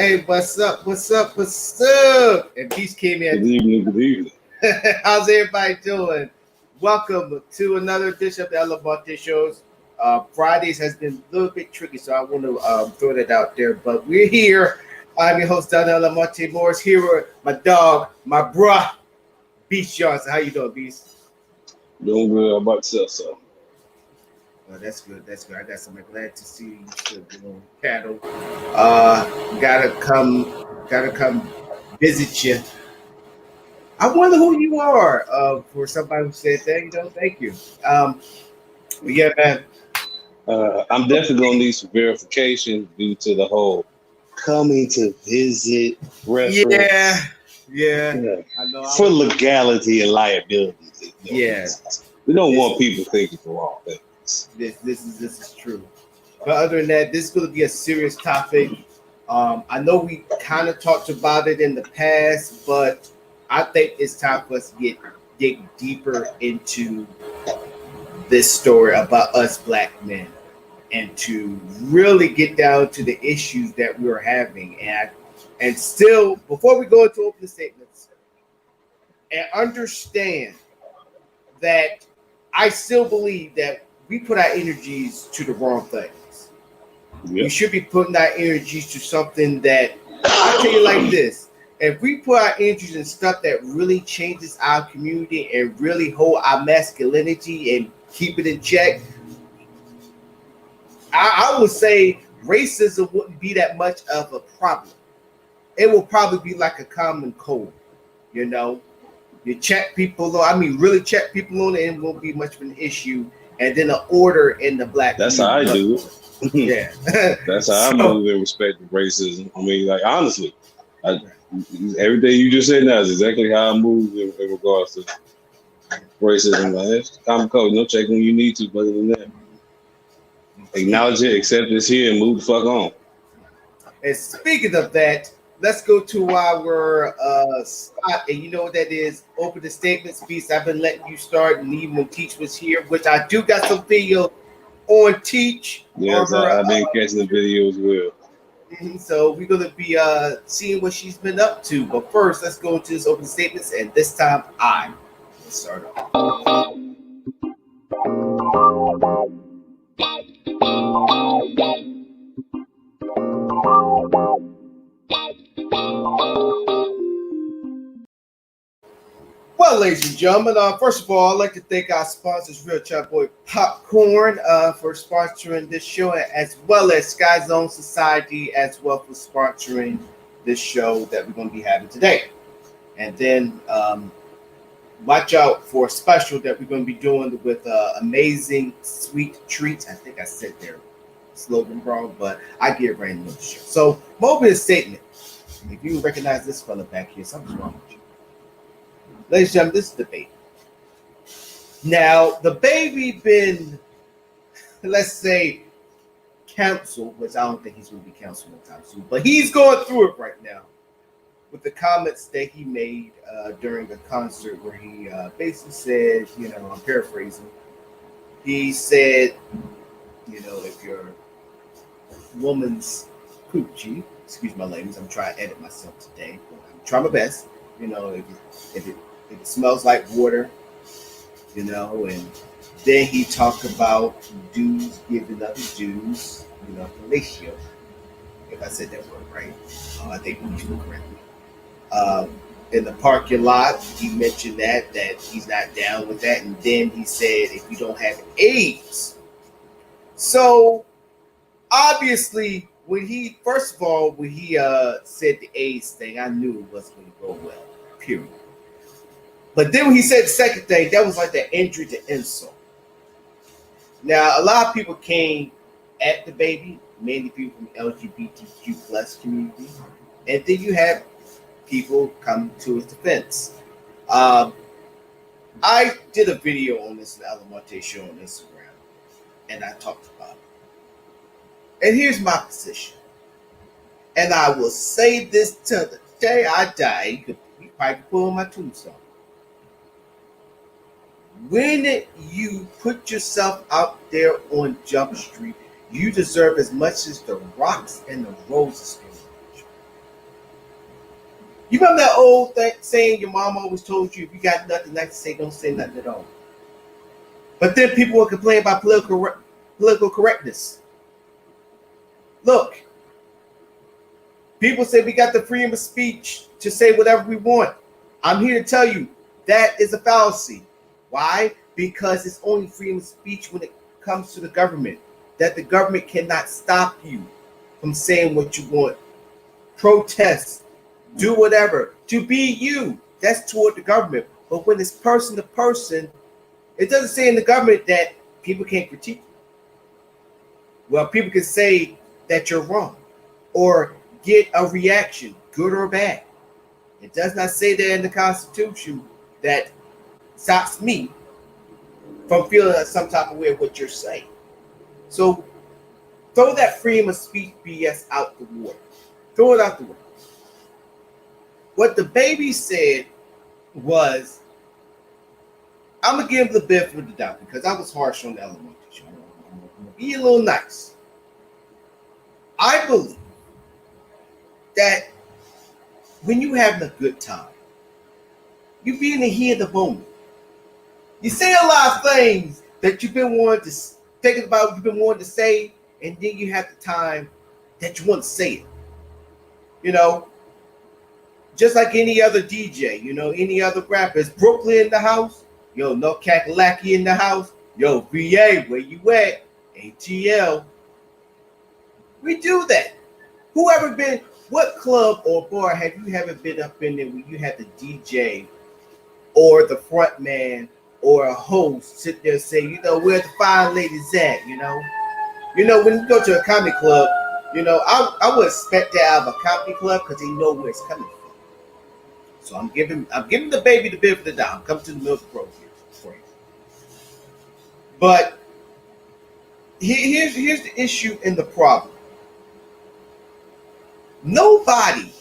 Hey, what's up? What's up? What's up? And Peace came in. Good evening, good evening. How's everybody doing? Welcome to another edition of the Elevante Shows. Fridays has been a little bit tricky, so I want to throw that out there. But we're here. I'm your host, Don Elamonte Morris, here with my dog, my bruh, Beast Johnson. How you doing, Beast? Doing good. How about yourself, sir? Well, that's good. That's good. I got somebody glad to see you still doing cattle. Uh, gotta come visit you. I wonder who you are. For somebody who said thank you. But yeah, man. I'm definitely gonna need some verification due to the whole coming to visit reference. Yeah. Yeah. I know. For legality and liability. Yeah. We don't want people thinking the wrong things. This is true. But other than that, this is going to be a serious topic. I know we kind of talked about it in the past, but I think it's time for us to dig deeper into this story about us black men and to really get down to the issues that we are having. And still, before we go into opening statements, and understand that I still believe that we put our energies to the wrong things. Yep. We should be putting our energies to something that, I'll tell you like this, if we put our energies in stuff that really changes our community and really hold our masculinity and keep it in check, I would say racism wouldn't be that much of a problem. It will probably be like a common cold, you know. You check people on, really check people on it, and it won't be much of an issue. And then an order in the black That's how I do it. Yeah. That's how I move in respect to racism. I mean, like, honestly, everything you just said now is exactly how I move in regards to racism. Like, it's common code. No check when you need to, but other than that, acknowledge it, accept it's here, and move the fuck on. And speaking of that, let's go to our spot. And you know what that is? Open the statements piece. I've been letting you start, and even when Teach was here, which I do got some video on Teach. Yes, I've been catching the video as well. So we're going to be seeing what she's been up to. But first, let's go into this open statements. And this time, I will start off. Well, ladies and gentlemen, first of all, I'd like to thank our sponsors, Real Chat Boy Popcorn, for sponsoring this show, as well as Sky Zone Society, as well for sponsoring this show that we're going to be having today. And then watch out for a special that we're going to be doing with Amazing Sweet Treats. I think I said their slogan wrong, but I get right into the show. So, my opening statement. If you recognize this fella back here, something's wrong with you. Ladies and gentlemen, this is the baby. Now, the baby been, let's say, canceled, which I don't think he's going to be canceled anytime soon, but he's going through it right now with the comments that he made during a concert where he basically said, I'm paraphrasing, he said, if your woman's coochie, excuse my language, I'm trying to edit myself today, but I'm trying my best, if it smells like water, and then he talked about dudes giving other dudes, fellatio. If I said that word right, I think we should correctly. In the parking lot, he mentioned that he's not down with that, and then he said if you don't have AIDS. So obviously, when he said the AIDS thing, I knew it wasn't going to go well. Period. But then when he said the second thing, that was like the injury to insult. Now, a lot of people came at the baby, mainly people from LGBTQ plus community. And then you have people come to his defense. I did a video on this Elamonte show on Instagram, and I talked about it. And here's my position. And I will say this till the day I die. You probably put on my tombstone. When you put yourself out there on Jump Street, you deserve as much as the rocks and the roses. You remember that old saying your mom always told you, if you got nothing nice to say, don't say nothing at all. But then people will complain about political correctness. Look, people say we got the freedom of speech to say whatever we want. I'm here to tell you that is a fallacy. Why? Because it's only freedom of speech when it comes to the government. That the government cannot stop you from saying what you want. Protest, do whatever, to be you. That's toward the government. But when it's person to person, it doesn't say in the government that people can't critique you. Well, people can say that you're wrong or get a reaction, good or bad. It does not say that in the Constitution that stops me from feeling some type of way of what you're saying. So throw that freedom of speech BS out the water. Throw it out the water. What the baby said was, I'm going to give the benefit of the doubt because I was harsh on the elementary show. I'm going to be a little nice. I believe that when you having a good time, you be in the heat of the moment. You say a lot of things that you've been wanting to think about, you've been wanting to say, and then you have the time that you want to say it. You know, just like any other DJ, you know, any other rapper. Is Brooklyn in the house? Yo, no Kakalaki in the house? Yo, VA, where you at? ATL. We do that. Whoever been, what club or bar have you ever been up in there where you had the DJ or the front man or a host sit there and say, you know, where the fine ladies at, you know? You know, when you go to a comedy club, you know, I would expect that out of a comedy club because they know where it's coming from. So I'm giving the baby the benefit of the doubt. I'm coming to the middle of the pro here for you. But here's the issue and the problem. Nobody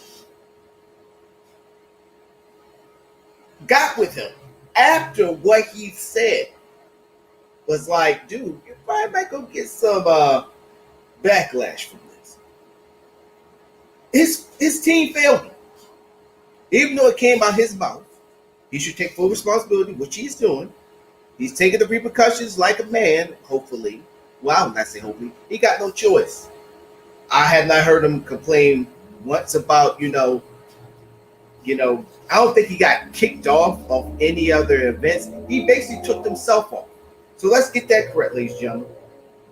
got with him after what he said. Was like, dude, you probably might go get some backlash from this. His team failed him. Even though it came out his mouth, he should take full responsibility, which he's doing. He's taking the repercussions like a man, hopefully. Well, I would not say hopefully. He got no choice. I have not heard him complain once about, you know, I don't think he got kicked off of any other events. He basically took himself off. So let's get that correct, ladies and gentlemen.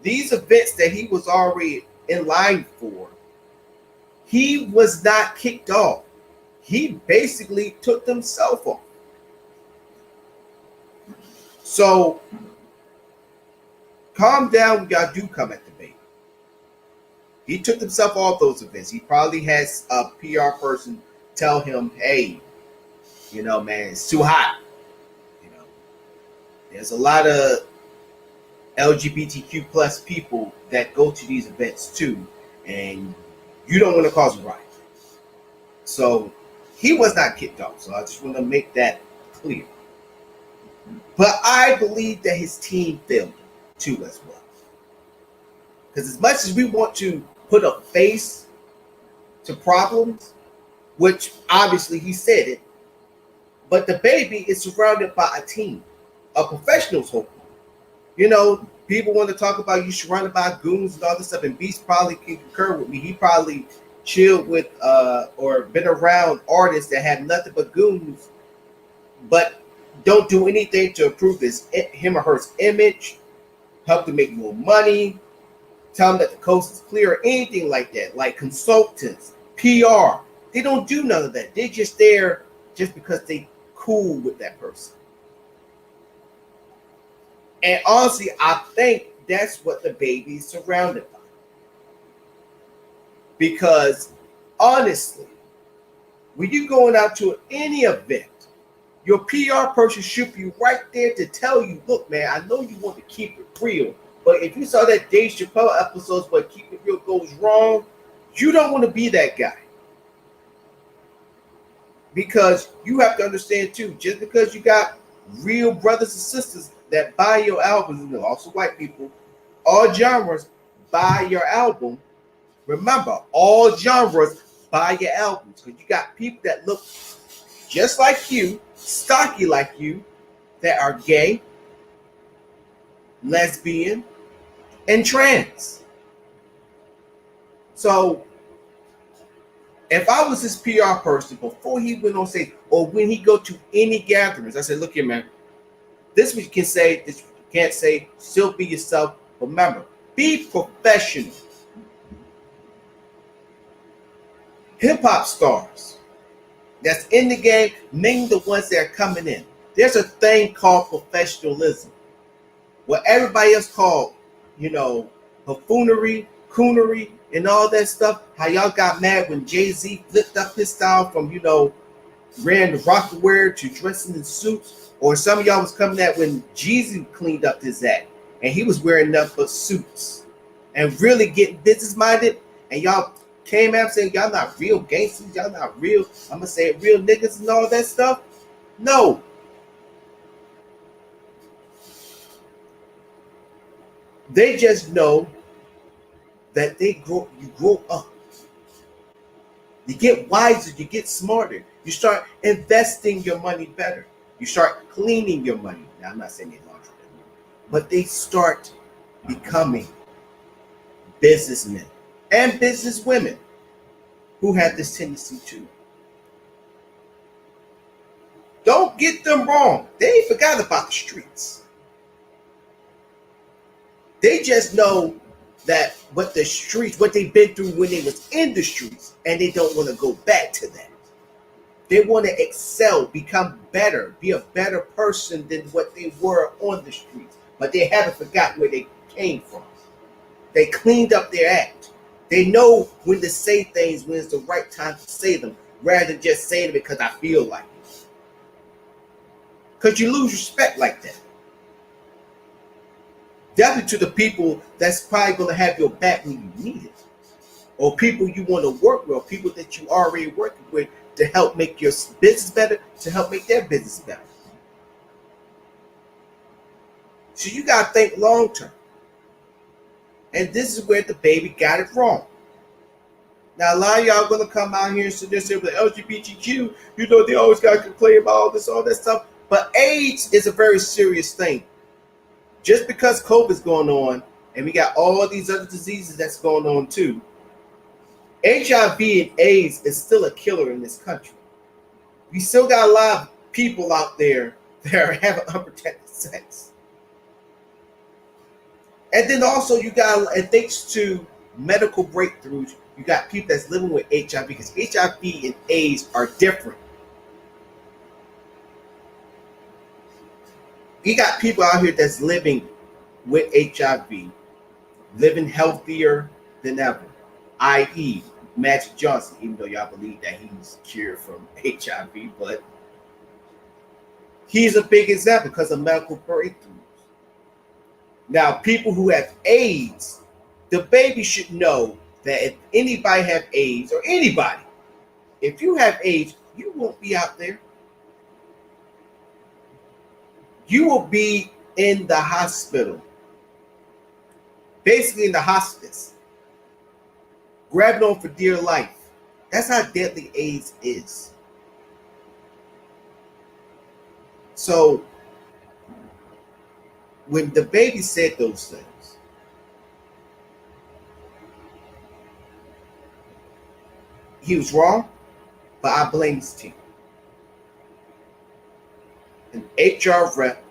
These events that he was already in line for, he was not kicked off. He basically took himself off. So calm down when y'all do come at the baby. He took himself off those events. He probably has a PR person tell him, hey, you know, man, it's too hot. You know, there's a lot of LGBTQ plus people that go to these events too, and you don't want to cause a riot. So he was not kicked off. So I just want to make that clear. But I believe that his team failed too as well. Because as much as we want to put a face to problems, which obviously he said it, but the baby is surrounded by a team of professionals, hopefully. You know, people want to talk about you surrounded by goons and all this stuff, and Beast probably can concur with me. He probably chilled with or been around artists that have nothing but goons, but don't do anything to improve him or her image, help to make more money, tell them that the coast is clear, or anything like that, like consultants, PR. They don't do none of that. They're just there just because they cool with that person. And honestly, I think that's what the baby is surrounded by. Because honestly, when you're going out to any event, your PR person should be right there to tell you, look, man, I know you want to keep it real, but if you saw that Dave Chappelle episodes where Keep It Real goes wrong, you don't want to be that guy. Because you have to understand too, just because you got real brothers and sisters that buy your albums, and also white people, all genres buy your album. Remember, all genres buy your albums, because you got people that look just like you, stocky like you, that are gay, lesbian, and trans. So if I was his PR person before he went on stage, or when he go to any gatherings, I said, look here, man, this what you can say, this what you can't say, still be yourself. But remember, be professional. Hip-hop stars that's in the game, name the ones that are coming in. There's a thing called professionalism. What everybody else called, buffoonery, coonery, and all that stuff. How y'all got mad when Jay-Z flipped up his style from, ran the rockaware to dressing in suits. Or some of y'all was coming at when Jeezy cleaned up his act and he was wearing nothing but suits and really getting business minded. And y'all came out saying y'all not real gangsters, y'all not real, I'm gonna say it, real niggas and all that stuff. No. They just know that you grow up. You get wiser, you get smarter. You start investing your money better. You start cleaning your money. Now, I'm not saying they launder their money, but they start becoming businessmen and businesswomen who have this tendency too. Don't get them wrong. They ain't forgot about the streets. They just know that what they've been through when they was in the streets, and they don't want to go back to that. They want to excel, become better, be a better person than what they were on the streets. But they haven't forgotten where they came from. They cleaned up their act. They know when to say things, when it's the right time to say them, rather than just saying it because I feel like it. Because you lose respect like that. Definitely to the people that's probably going to have your back when you need it. Or people you want to work with, or people that you already working with to help make your business better, to help make their business better. So you got to think long term. And this is where the baby got it wrong. Now, a lot of y'all going to come out here and sit there and say, LGBTQ, they always got to complain about all that stuff. But AIDS is a very serious thing. Just because COVID's going on, and we got all these other diseases that's going on too, HIV and AIDS is still a killer in this country. We still got a lot of people out there that are having unprotected sex. And then also you got, and thanks to medical breakthroughs, you got people that's living with HIV, because HIV and AIDS are different. You got people out here that's living with HIV, living healthier than ever, i.e. Magic Johnson, even though y'all believe that he's cured from HIV, but he's a big example because of medical breakthroughs. Now, people who have AIDS, the baby should know that if anybody have AIDS, or anybody, if you have AIDS, you won't be out there. You will be in the hospital, basically in the hospice, grabbing on for dear life. That's how deadly AIDS is. So when the baby said those things, he was wrong, but I blame his team. An HR rep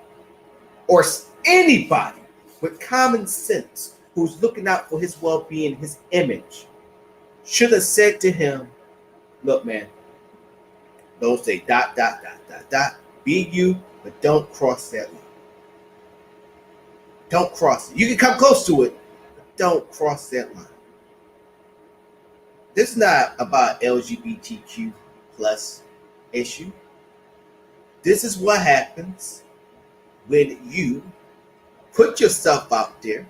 or anybody with common sense who's looking out for his well-being, his image, should have said to him, look, man, don't say ... Be you, but don't cross that line. Don't cross it. You can come close to it, but don't cross that line. This is not about LGBTQ plus issue. This is what happens when you put yourself out there,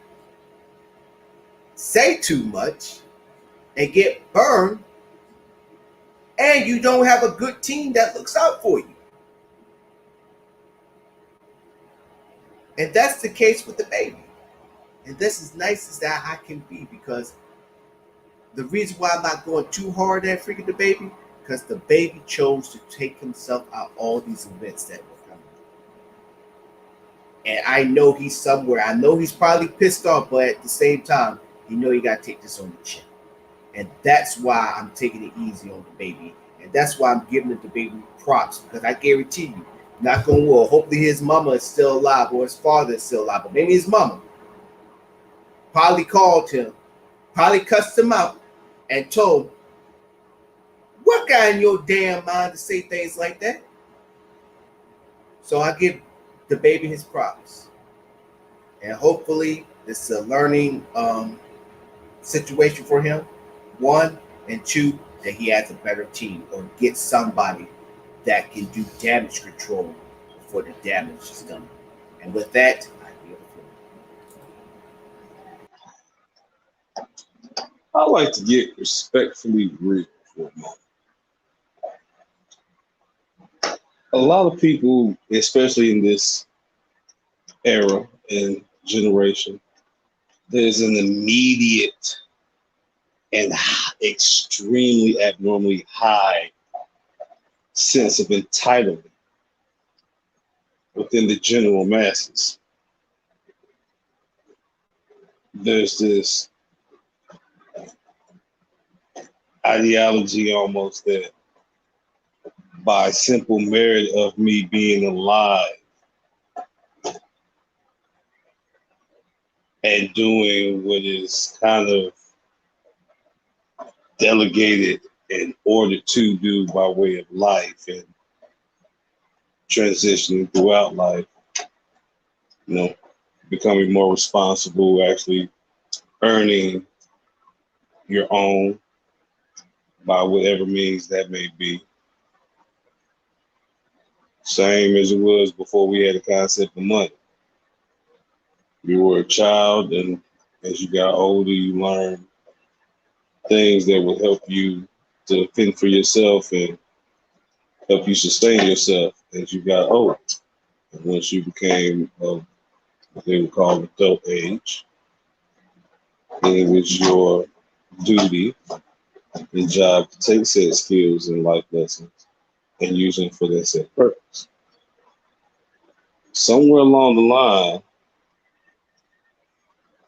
say too much, and get burned, and you don't have a good team that looks out for you. And that's the case with the baby. And this is nice as that I can be, because The reason why I'm not going too hard at freaking the baby, because the baby chose to take himself out all these events that were coming. And I know he's somewhere. I know he's probably pissed off, but at the same time, you know you gotta take this on the chin. And that's why I'm taking it easy on the baby. And that's why I'm giving the baby props. Because I guarantee you, knock on wood, hopefully his mama is still alive or his father is still alive. But maybe his mama probably called him, probably cussed him out, and told him, what got in your damn mind to say things like that? So I give the baby his props. And hopefully this is a learning situation for him. One, and two, that he has a better team or get somebody that can do damage control before the damage is done. And with that, I give the floor. I like to get respectfully real for a moment. A lot of people, especially in this era and generation, there's an immediate and extremely abnormally high sense of entitlement within the general masses. There's this ideology almost that by simple merit of me being alive and doing what is kind of delegated and ordered to do by way of life and transitioning throughout life, you know, becoming more responsible, actually earning your own by whatever means that may be. Same as it was before we had the concept of money. You were a child, and as you got older, you learned things that would help you to fend for yourself and help you sustain yourself as you got older. And once you became of what they would call adult age, then it was your duty and job to take said skills and life lessons and use them for that set purpose. Somewhere along the line,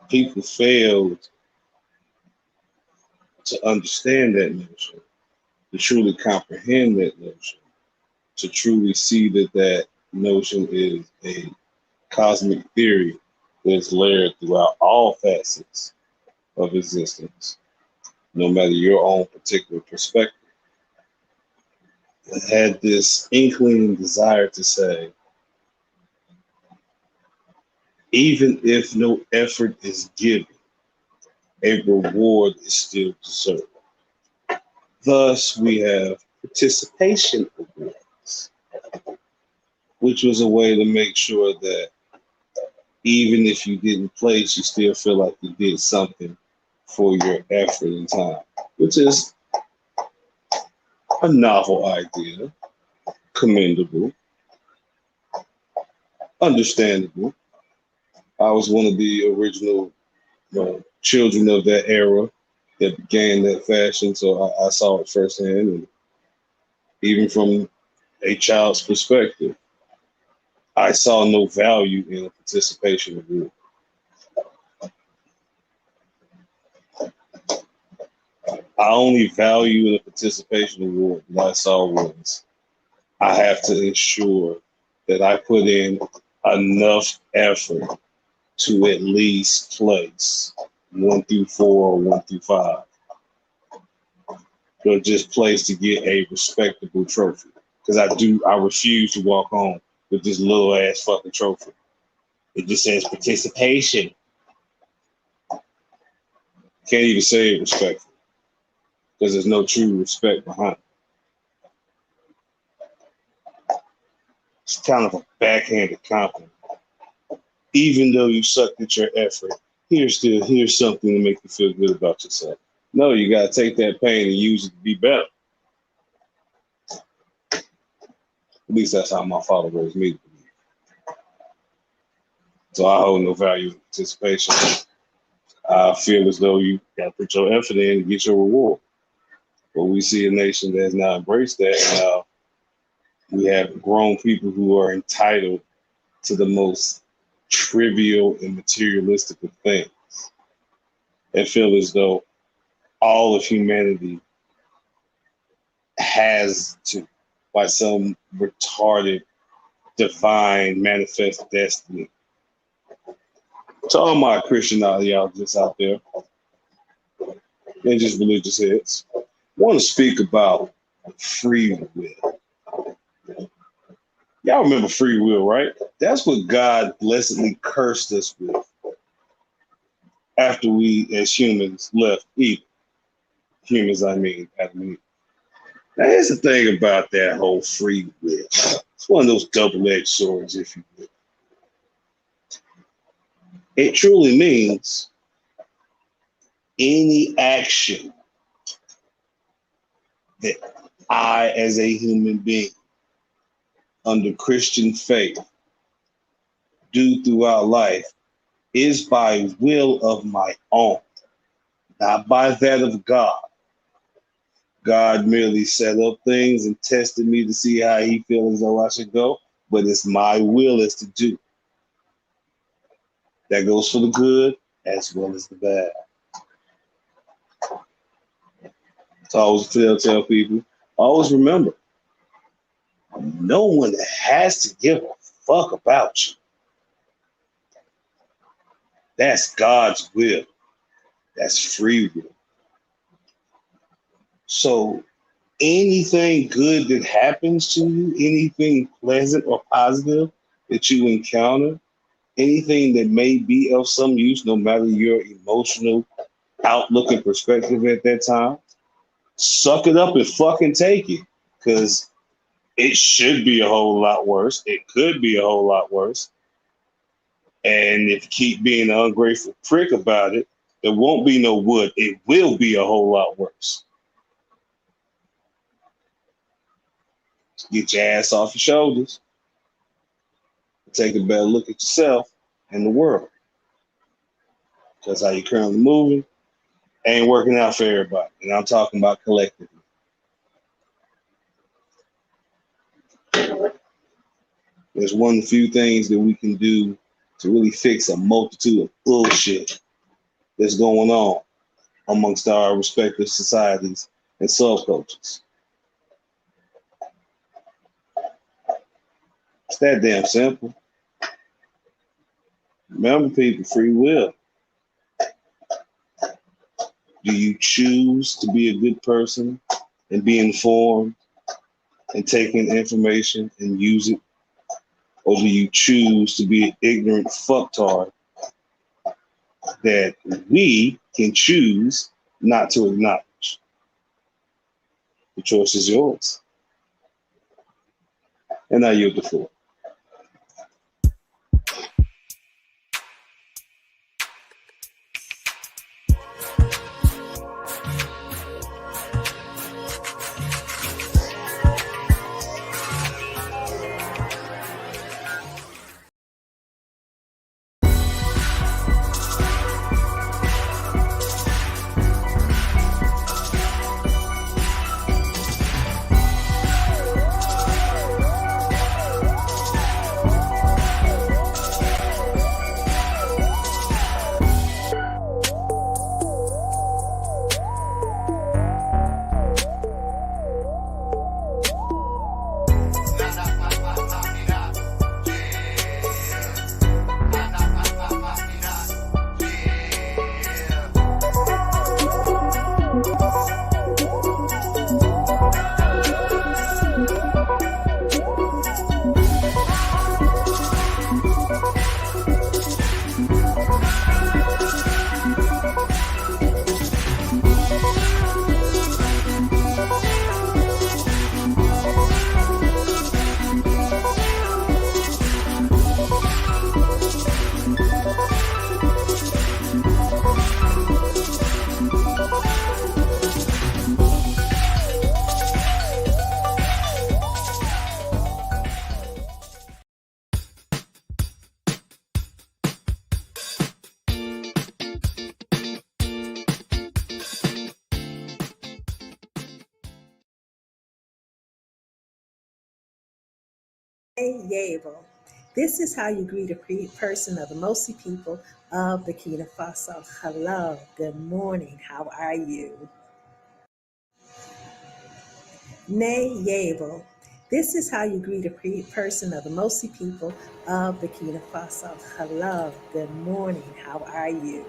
people failed to understand that notion, to truly comprehend that notion, to truly see that that notion is a cosmic theory that's layered throughout all facets of existence, no matter your own particular perspective. I had this inkling desire to say, even if no effort is given, a reward is still deserved. Thus, we have participation awards, which was a way to make sure that even if you didn't place, you still feel like you did something for your effort and time, which is a novel idea, commendable, understandable. I was one of the original children of that era that began that fashion, so I saw it firsthand. And even from a child's perspective, I saw no value in a participation award. I only value in a participation award that I saw was I have to ensure that I put in enough effort to at least place 1 through 4 or 1 through 5. Or just place to get a respectable trophy. Because I refuse to walk home with this little ass fucking trophy. It just says participation. Can't even say it respectful. Because there's no true respect behind it. It's kind of a backhanded compliment. Even though you sucked at your effort, here's something to make you feel good about yourself. No, you gotta take that pain and use it to be better. At least that's how my father raised me to believe. So I hold no value in participation. I feel as though you got to put your effort in to get your reward. But we see a nation that has not embraced that. And we have grown people who are entitled to the most trivial and materialistic of things and feel as though all of humanity has to, by some retarded, divine manifest destiny. To all my Christian ideologists out there, and just religious heads, I want to speak about free will. Y'all remember free will, right? That's what God blessedly cursed us with after we, as humans, left Eden. Humans, I mean, Adam and Eve. Now, here's the thing about that whole free will. It's one of those double-edged swords, if you will. It truly means any action that I, as a human being, under Christian faith, do throughout life is by will of my own, not by that of God. God merely set up things and tested me to see how he feels as though I should go, but it's my will as to do. That goes for the good as well as the bad. So I always tell people, always remember, no one has to give a fuck about you. That's God's will. That's free will. So anything good that happens to you, anything pleasant or positive that you encounter, anything that may be of some use, no matter your emotional outlook and perspective at that time, suck it up and fucking take it. Because it should be a whole lot worse. It could be a whole lot worse. And if you keep being an ungrateful prick about it, there won't be no wood. It will be a whole lot worse. Get your ass off your shoulders. Take a better look at yourself and the world. Because how you're currently moving ain't working out for everybody. And I'm talking about collectively. There's one of the few things that we can do to really fix a multitude of bullshit that's going on amongst our respective societies and subcultures. It's that damn simple. Remember, people, free will. Do you choose to be a good person and be informed and take in information and use it? Or do you choose to be an ignorant fucktard that we can choose not to acknowledge? The choice is yours. And I yield the floor. Nay Yabel. This is how you greet a person of the Mosi people of Burkina Faso. Hello, good morning, how are you? Nay Yabel. This is how you greet a person of the Mosi people of Burkina Faso. Hello, good morning, how are you?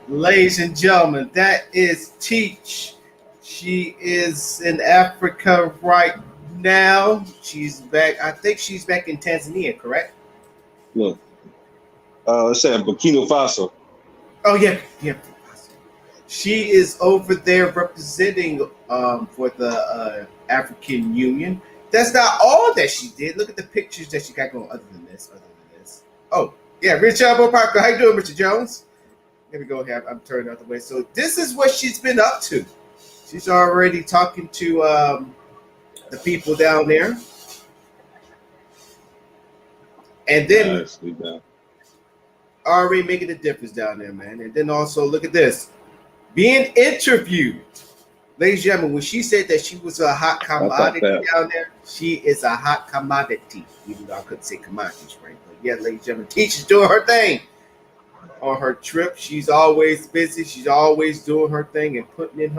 Ladies and gentlemen, that is Teach. She is in Africa right now. She's back. I think she's back in Tanzania, correct? Look, it said Burkina Faso. Oh yeah. She is over there representing for the African Union. That's not all that she did. Look at the pictures that she got going. Other than this. Oh yeah, Richard Parker. How you doing, Richard Jones? Let me go ahead. I'm turning out the way. So this is what she's been up to. She's already talking to the people down there, and then already making a difference down there, man. And then also look at this. Being interviewed, ladies and gentlemen, when she said that she was a hot commodity down there, she is a hot commodity. Even though I couldn't say commodities, right? But yeah, ladies and gentlemen, Teacher's doing her thing on her trip. She's always busy. She's always doing her thing and putting in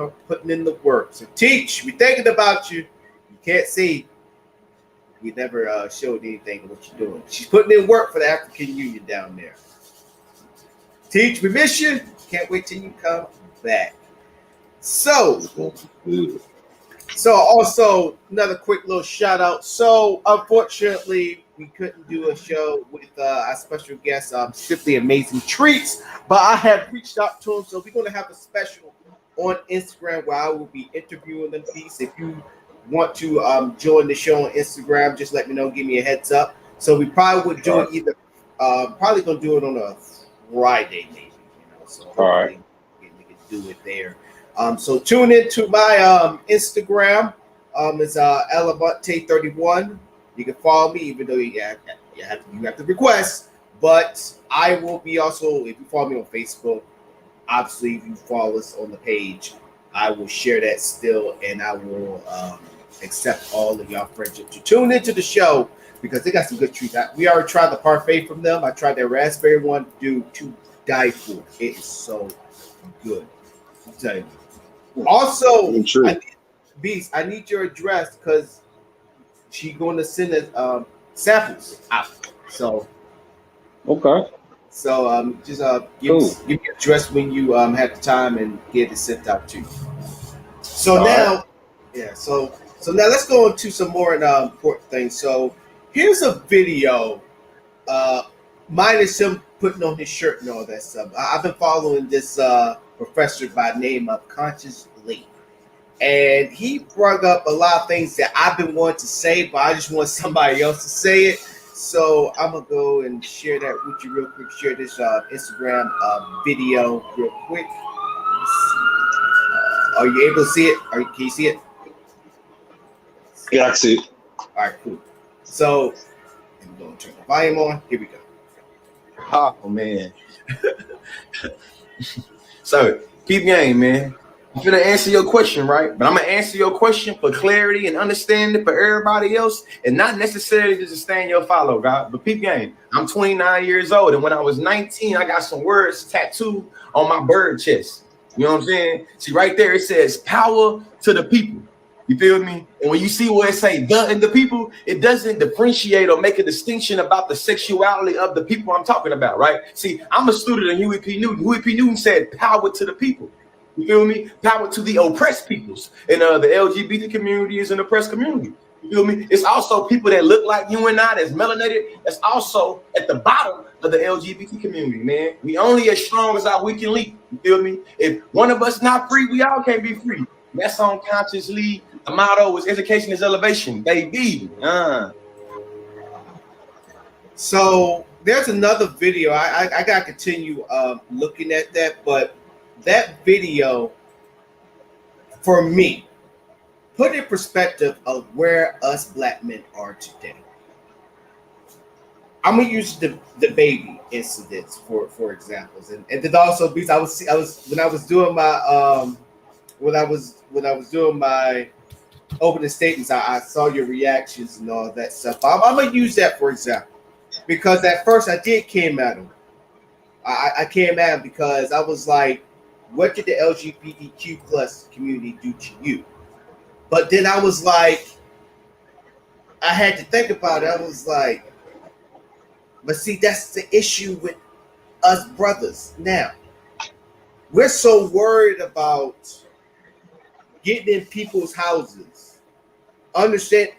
the work. So Teach, we're thinking about you. You can't see. We never showed anything of what you're doing. She's putting in work for the African Union down there. Teach, we miss you. Can't wait till you come back. So also another quick little shout out. So unfortunately, we couldn't do a show with our special guest, Simply Amazing Treats, but I have reached out to him, so we're going to have a special on Instagram where I will be interviewing them. Please, if you want to join the show on Instagram, just let me know. Give me a heads up. So we probably would do it either. Probably going to do it on a Friday, maybe. So hopefully we can do it there. So tune in to my Instagram. It's Elevante31. You can follow me, even though you have to request. But I will be also, if you follow me on Facebook, obviously if you follow us on the page, I will share that still, and I will accept all of y'all friendship to tune into the show because they got some good treats. We already tried the parfait from them. I tried their raspberry one, dude, to die for. It is so good. I'll tell you. Also, I need your address because she's going to send us samples out. So okay. So just give me your address when you have the time and get it sent out to you. So now now let's go into some more important things. So here's a video, minus him putting on his shirt and all that stuff. I've been following this professor by the name of Conscious Lee. And he brought up a lot of things that I've been wanting to say, but I just want somebody else to say it. So I'm going to go and share that with you real quick. Share this Instagram video real quick. Are you able to see it? Can you see it? Yeah, I can see it. All right, cool. So I'm going to turn the volume on. Here we go. Oh, man. So, keep game, man. I'm going to answer your question, right? But I'm going to answer your question for clarity and understanding for everybody else and not necessarily to just stand your follow, God. But peep game. I'm 29 years old, and when I was 19, I got some words tattooed on my bird chest. You know what I'm saying? See, right there, it says power to the people. You feel me? And when you see where it say the and the people, it doesn't differentiate or make a distinction about the sexuality of the people I'm talking about, right? See, I'm a student of Huey P. Newton. Huey P. Newton said power to the people. You feel me? Power to the oppressed peoples. And the LGBT community is an oppressed community. You feel me? It's also people that look like you and I that's melanated. That's also at the bottom of the LGBT community, man. We only as strong as our weak and lead. You feel me? If one of us not free, we all can't be free. That's on Conscious Lee. The motto is education is elevation, baby. So there's another video. I got to continue looking at that, but that video, for me, put in perspective of where us black men are today. I'm gonna use the baby incidents for examples, and then also because I was when I was doing my opening statements, I saw your reactions and all that stuff. I'm gonna use that for example, because at first I did came at him. I came at him because I was like, what did the LGBTQ plus community do to you? But then I was like, I had to think about it. I was like, but see, that's the issue with us brothers now. We're so worried about getting in people's houses, understand,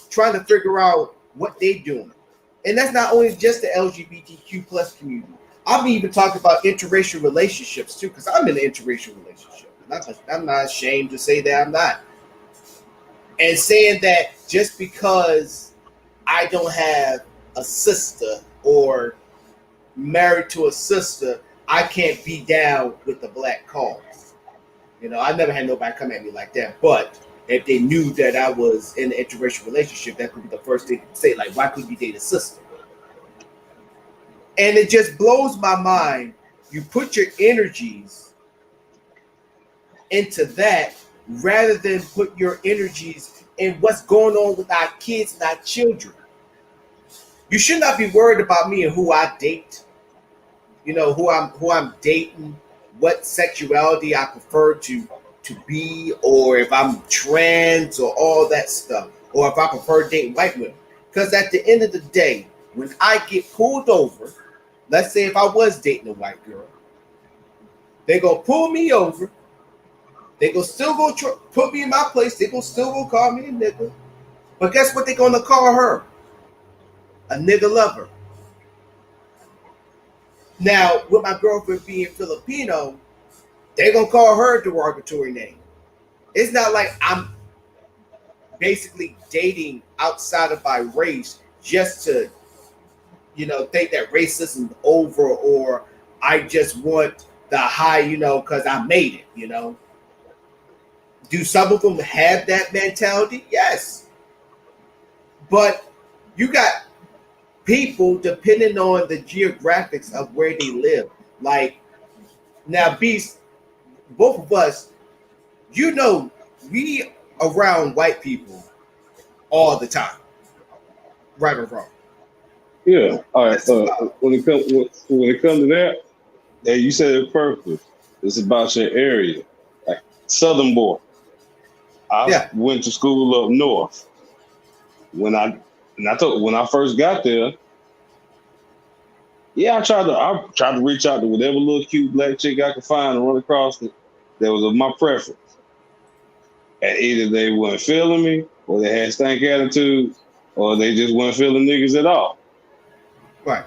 trying to figure out what they're doing. And that's not only just the LGBTQ plus community. I'm even talking about interracial relationships too, because I'm in an interracial relationship. I'm not ashamed to say that I'm not. And saying that just because I don't have a sister or married to a sister, I can't be down with the black cause. I never had nobody come at me like that. But if they knew that I was in an interracial relationship, that could be the first thing to say, like, why couldn't you date a sister? And it just blows my mind. You put your energies into that rather than put your energies in what's going on with our kids and our children. You should not be worried about me and who I date. Who I'm dating, what sexuality I prefer to be, or if I'm trans or all that stuff, or if I prefer dating white women. Because at the end of the day, when I get pulled over, let's say if I was dating a white girl, they're going to pull me over. They're going to still put me in my place. They're going to still go call me a nigga. But guess what they're going to call her? A nigga lover. Now, with my girlfriend being Filipino, they're going to call her a derogatory name. It's not like I'm basically dating outside of my race just to, think that racism is over, or I just want the high, because I made it, Do some of them have that mentality? Yes. But you got people depending on the geographics of where they live. Like, now, Beast, both of us, we around white people all the time, right or wrong. Yeah. All right. When it comes to that, you said it perfectly. It's about your area, like Southern border. I went to school up north. When I first got there, I tried to reach out to whatever little cute black chick I could find and run across it that was of my preference. And either they weren't feeling me, or they had stank attitudes, or they just weren't feeling niggas at all. Right.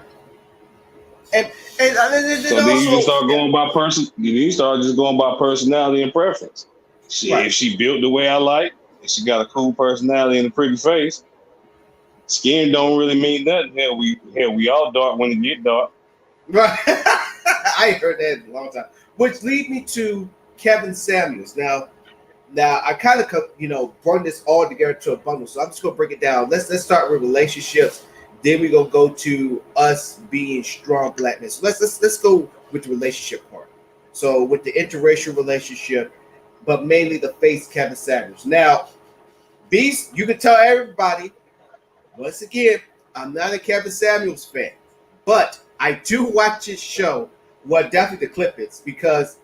And so then you just start going by person. You start just going by personality and preference. If she built the way I like, and she got a cool personality and a pretty face, skin don't really mean nothing. Hell, we all dark when it get dark. Right. I heard that a long time. Which leads me to Kevin Samuels. Now I kind of brought this all together to a bundle. So I'm just gonna break it down. Let's start with relationships. Then we're gonna go to us being strong blackness. Let's go with the relationship part. So with the interracial relationship, but mainly the face Kevin Samuels. Now, Beast, you can tell everybody, once again, I'm not a Kevin Samuels fan, but I do watch his show. Well, definitely the clip because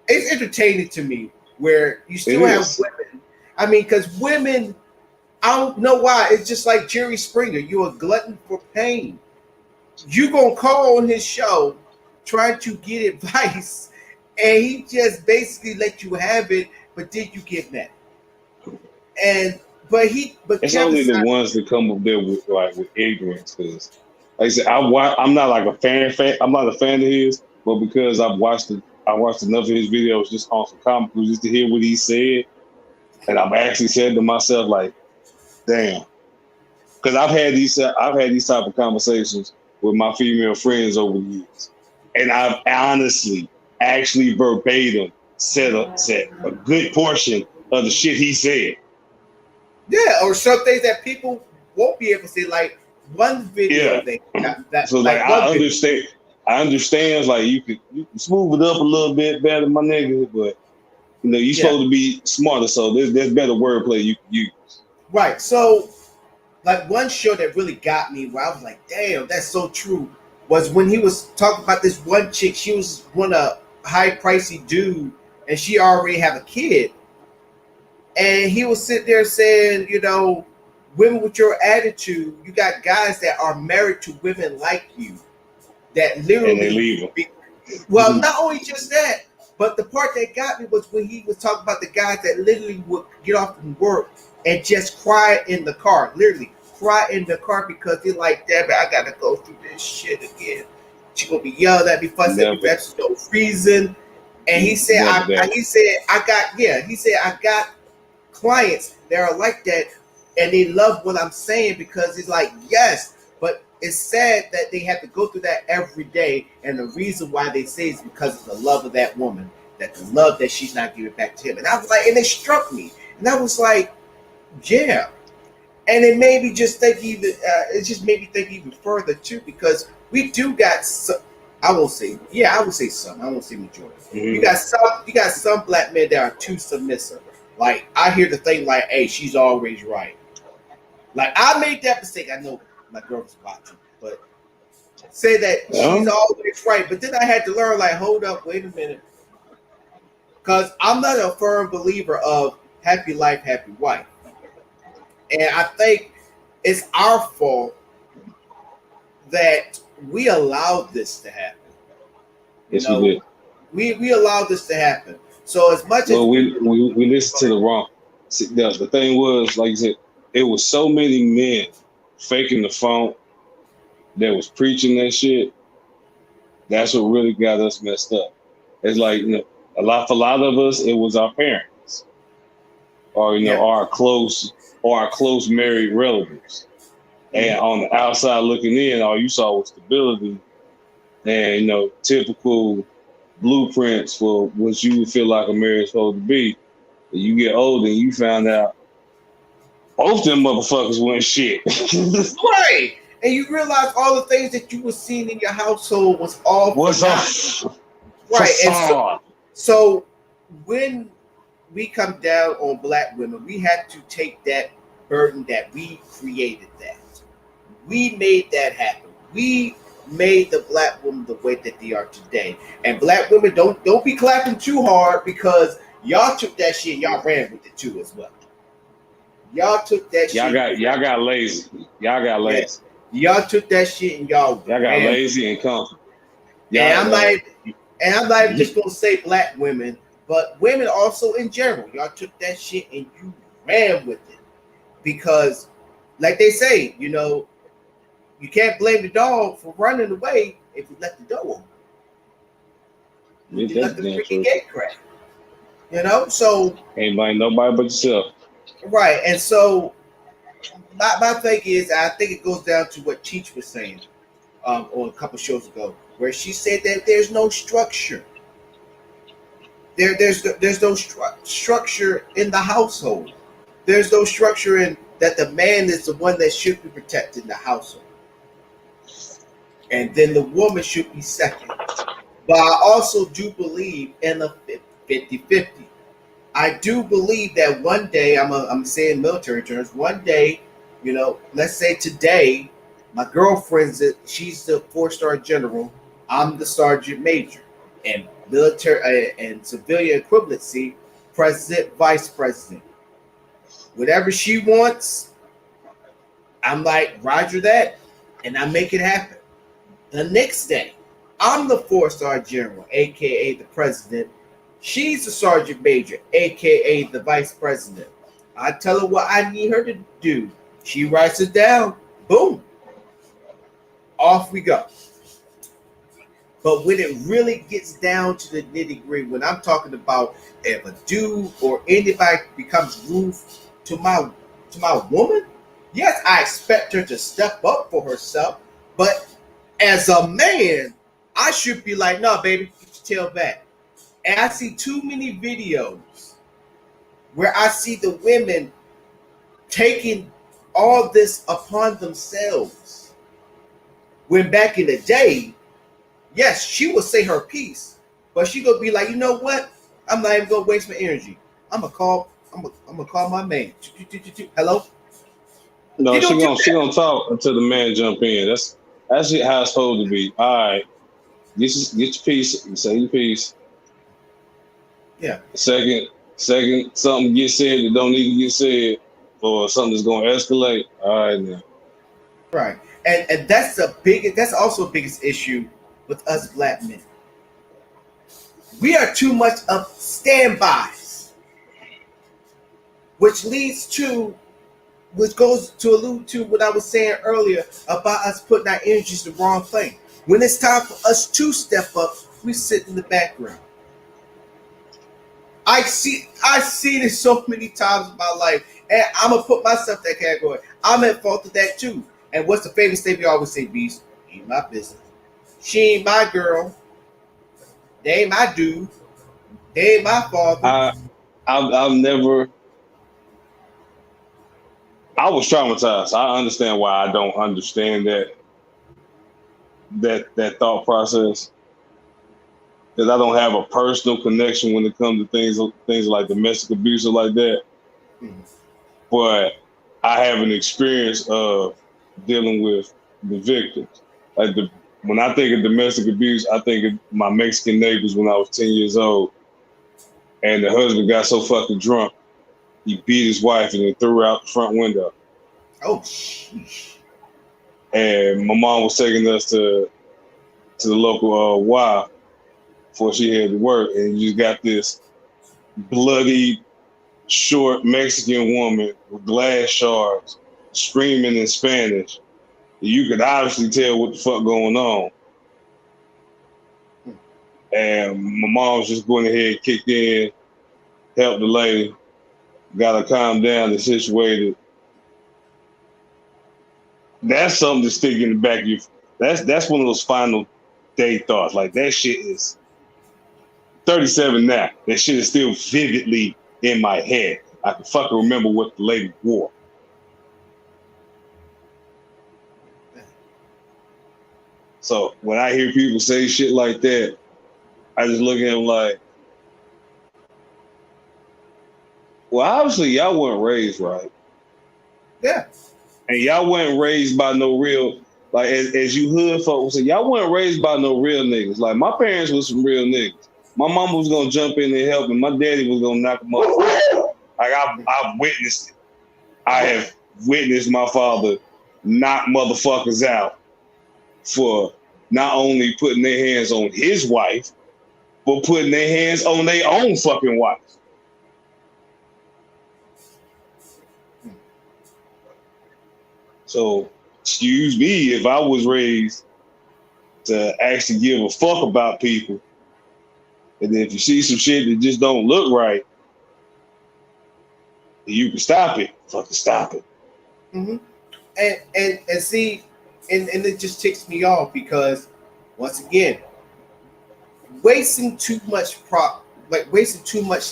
it's entertaining to me where you still have women. I mean, because women, I don't know why. It's just like Jerry Springer. You're a glutton for pain. You going to call on his show trying to get advice, and he just basically let you have it, but then you get mad. But it's only the ones that come up there with ignorance. Because, like I said, I'm not like a fan. I'm not a fan of his, but because I watched enough of his videos just on some comic books just to hear what he said, and I've actually said to myself like, "Damn," because I've had these type of conversations with my female friends over the years, and I've honestly, actually verbatim said a good portion of the shit he said. Yeah, or some things that people won't be able to say, like one video that so like I understand like you can smooth it up a little bit better, my nigga, but You know, you're Yeah. supposed to be smarter, so there's better wordplay you use. Right. So, like one show that really got me, where I was like, "Damn, that's so true," was when he was talking about this one chick. She was one a high pricey dude, and she already have a kid, and he was sitting there saying, you know, women with your attitude, you got guys that are married to women like you, that And they literally. leave them. Well, not only just that, but the part that got me was when he was talking about the guys that literally would get off from work and just cry in the car, literally cry in the car because they're like, "Damn it, I gotta go through this shit again." She gonna be yelled at me, fussing at me for Never. absolute no reason. And he said, Never that. he said, I got clients that are like that, and they love what I'm saying because it's like, yes, but it's sad that they have to go through that every day, and the reason why they say is because of the love of that woman, that the love that she's not giving back to him. And I was like, and it struck me, and I was like, yeah, and it made me just think even, it just made me think even further too, because we do got some, I would say some, I won't say majority. You got some black men that are too submissive. Like I hear the thing like, "Hey, she's always right." Like I made that mistake. I know my girl was watching, but say that she's always right. But then I had to learn, like, hold up, wait a minute, because I'm not a firm believer of happy life, happy wife, and I think it's our fault that we allowed this to happen. Yes, we did. We allowed this to happen. So as much Well, as we listened to the wrong. See, the thing was, like you said, it was so many men faking the phone that was preaching that shit. That's what really got us messed up. It's like, you know, for a lot of us, it was our parents, or you know, our close married relatives. And on the outside looking in, all you saw was stability and, you know, typical blueprints for what you would feel like a marriage is supposed to be. When you get older and you found out both them motherfuckers went shit. right, and you realize all the things that you were seeing in your household was all What's up, up? right? And Facade. so when we come down on black women, we have to take that burden that we created. That we made that happen. We made the black woman the way that they are today. And black women, don't be clapping too hard, because y'all took that shit, y'all ran with it too as well. Y'all took that Y'all shit. got lazy. Y'all got lazy. Y'all took that shit and y'all got lazy and comfortable. And I'm not even just gonna say black women, but women also in general. Y'all took that shit and you ran with it. Because like they say, you know, you can't blame the dog for running away if you let the door open. You let the freaking gate crack. You know, so ain't blame nobody but yourself. Right, and so my thing is, I think it goes down to what Cheech was saying on a couple shows ago, where she said that there's no structure. There's no structure in the household. There's no structure in that the man is the one that should be protecting the household, and then the woman should be second. But I also do believe in a 50-50. I do believe that one day, I'm saying military terms, one day, you know, let's say today, my girlfriend's she's the 4-star general, I'm the sergeant major, and military and civilian equivalency, president, vice president. Whatever she wants, I'm like, Roger that, and I make it happen. The next day, I'm the 4-star general, aka the president. She's the sergeant major, aka the vice president. I tell her what I need her to do. She writes it down. Boom. Off we go. But when it really gets down to the nitty-gritty, when I'm talking about if a dude or anybody becomes rude to my woman, yes, I expect her to step up for herself. But as a man, I should be like, no, baby, get your tail back. And I see too many videos where I see the women taking all this upon themselves. When back in the day, yes, she would say her piece, but she gonna be like, you know what? I'm not even gonna waste my energy. I'm gonna call my man. Hello. No, You don't do she that. gonna talk until the man jump in. That's how it's supposed to be. All right, get your piece. Say your piece. Yeah. Second, something gets said that don't need to get said, or something that's gonna escalate. All right, now. Right. And that's also the biggest issue with us black men. We are too much of standbys, which goes to allude to what I was saying earlier about us putting our energies in the wrong place. When it's time for us to step up, we sit in the background. I see this so many times in my life, and I'm gonna put myself in that category. I'm at fault of that too. And what's the famous thing we always say, Beast? Ain't my business. She ain't my girl. They ain't my dude. They ain't my father. I've never. I was traumatized. I understand why I don't understand that thought process, because I don't have a personal connection when it comes to things like domestic abuse or like that. Mhm. But I have an experience of dealing with the victims. When I think of domestic abuse, I think of my Mexican neighbors when I was 10 years old, and the husband got so fucking drunk, he beat his wife and then threw her out the front window. Oh, sheesh. And my mom was taking us to the local Y before she had to work, and you just got this bloody, short Mexican woman with glass shards screaming in Spanish. You could obviously tell what the fuck going on. And my mom was just going ahead, kicked in, helped the lady, got her calmed down and situated. That's something to stick in the back of you. That's one of those final day thoughts. Like, that shit is 37 now. That shit is still vividly in my head. I can fucking remember what the lady wore. So when I hear people say shit like that, I just look at them like, well, obviously y'all weren't raised right. Yeah. And y'all weren't raised by no real, like, as you hood folks say, y'all weren't raised by no real niggas. Like, my parents was some real niggas. My mama was gonna jump in and help, and my daddy was gonna knock them off. Like, I've witnessed it. I have witnessed my father knock motherfuckers out for not only putting their hands on his wife, but putting their hands on their own fucking wife. So, excuse me if I was raised to actually give a fuck about people, and then if you see some shit that just don't look right, you can stop it. Fucking stop it. Mm-hmm. And see, and it just ticks me off because, once again, wasting too much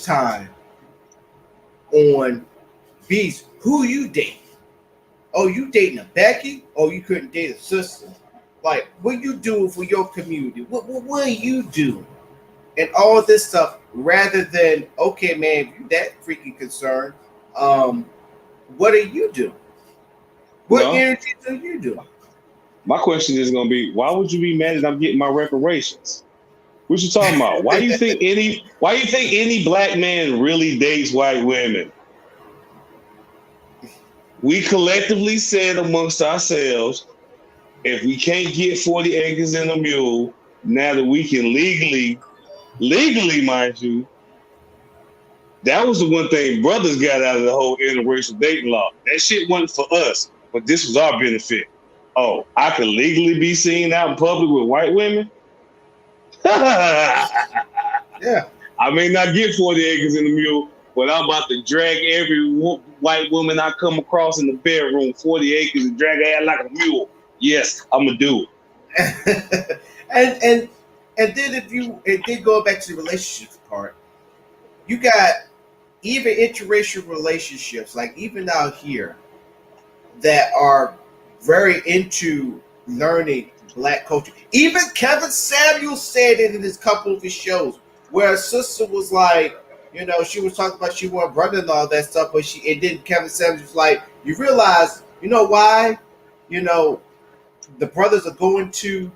time on Beast. Who you dating? Oh, you dating a Becky? Oh, you couldn't date a sister. Like, what you doing for your community? What are you doing? And all this stuff, rather than, okay, man, if you're that freaking concerned, what are you doing? What energy do you do? My question is gonna be, why would you be mad that I'm getting my reparations? What you talking about? Why you think any black man really dates white women? We collectively said amongst ourselves, if we can't get 40 acres and a mule, now that we can legally, mind you, that was the one thing brothers got out of the whole interracial dating law. That shit wasn't for us, but this was our benefit. Oh, I could legally be seen out in public with white women? Yeah. I may not get 40 acres and a mule, but I'm about to drag every white woman I come across in the bedroom 40 acres and drag her out like a mule. Yes, I'm gonna do it. and then it did go back to the relationships part. You got even interracial relationships, like even out here, that are very into learning black culture. Even Kevin Samuels said it in his couple of his shows. where her sister was like, you know, she was talking about she wanted brother and all that stuff, but it didn't. Kevin Samuels was like, you realize, you know why, you know, the brothers are going to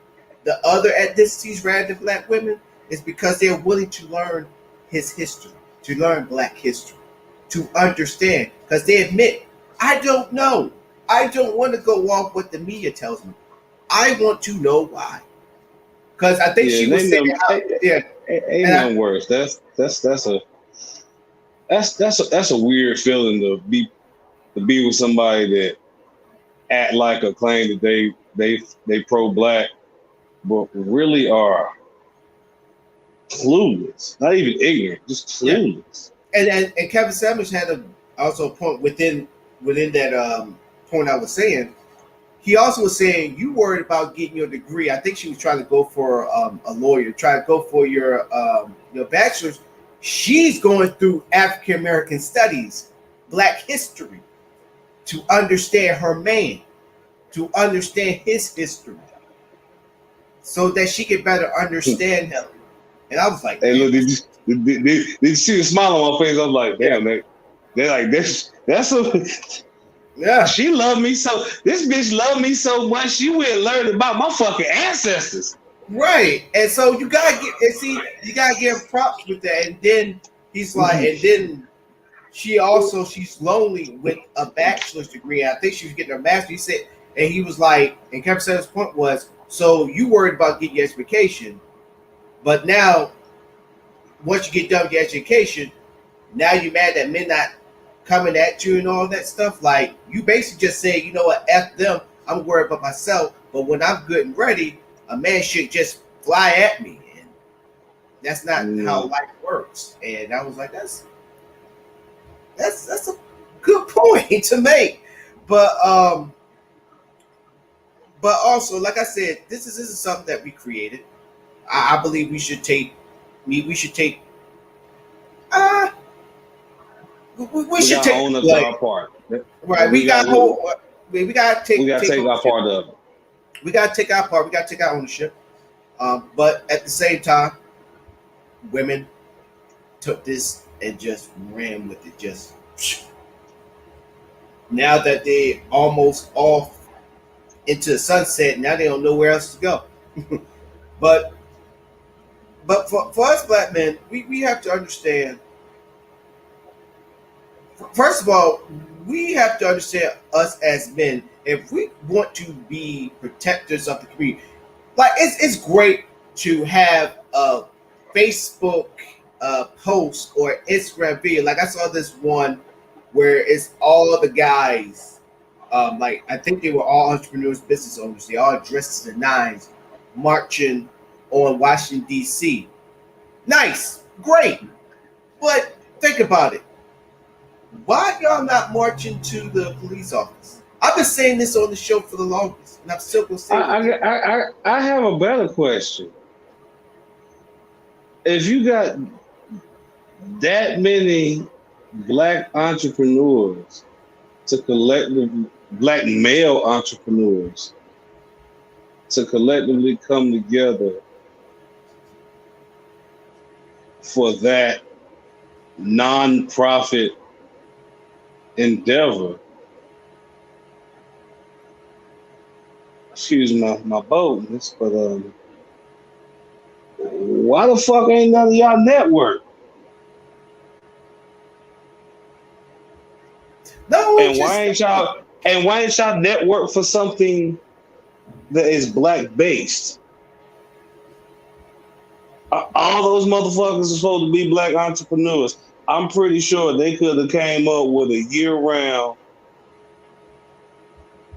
the other ethnicities rather than black women is because they're willing to learn his history, to learn black history, to understand, because they admit, I don't know. I don't want to go off what the media tells me. I want to know why. Because I think Yeah, she and was saying, how, yeah, ain't and nothing worse. That's a weird feeling to be with somebody that act like a claim that they pro black, but really are clueless. Not even ignorant, just yeah, clueless. and Kevin Samuels had also a point within that point I was saying. He also was saying you worried about getting your degree. I think she was trying to go for a lawyer, try to go for your bachelor's. She's going through African American studies, Black history, to understand her man, to understand his history, so that she could better understand him. And I was like, Hey, man, look, did you see the smile on my face? I was like, yeah, damn, they like this. That's a yeah, she loved me so. This bitch loved me so much. She went and learned about my fucking ancestors. right. And so you gotta get and see, you gotta give props with that. And then he's like, and then she's lonely with a bachelor's degree. I think she was getting her master's. He said, and he was like, and Kevin Samuels' point was, so you worried about getting your education, but now once you get done with your education, now you're mad that men not coming at you and all that stuff. Like you basically just say, you know what, F them, I'm worried about myself. But when I'm good and ready, a man should just fly at me. And that's not how No. life works. And I was like, that's a good point to make. But but also, like I said, this is something that we created. I believe we should take uh we We should gotta take own the up to blame. our part. Right. We got We gotta we gotta take take our ownership. part of it. We gotta take our part. We gotta take our ownership. But at the same time, women took this and just ran with it. Just now that they almost off into the sunset, now they don't know where else to go. but for us black men, we have to understand. First of all, we have to understand us as men. If we want to be protectors of the community, like it's great to have a Facebook post or Instagram video. Like I saw this one where it's all the guys, like I think they were all entrepreneurs, business owners. They all dressed to the nines, marching on Washington D.C. Nice, great, but think about it. Why y'all not marching to the police office? I've been saying this on the show for the longest, and I'm still gonna say it again. I have a better question. If you got that many black entrepreneurs to collectively black male entrepreneurs to collectively come together for that nonprofit endeavor. Excuse my boldness, but why the fuck ain't none of y'all network? No, And just why ain't y'all network for something that is black based? All those motherfuckers are supposed to be black entrepreneurs. I'm pretty sure they could have came up with a year round,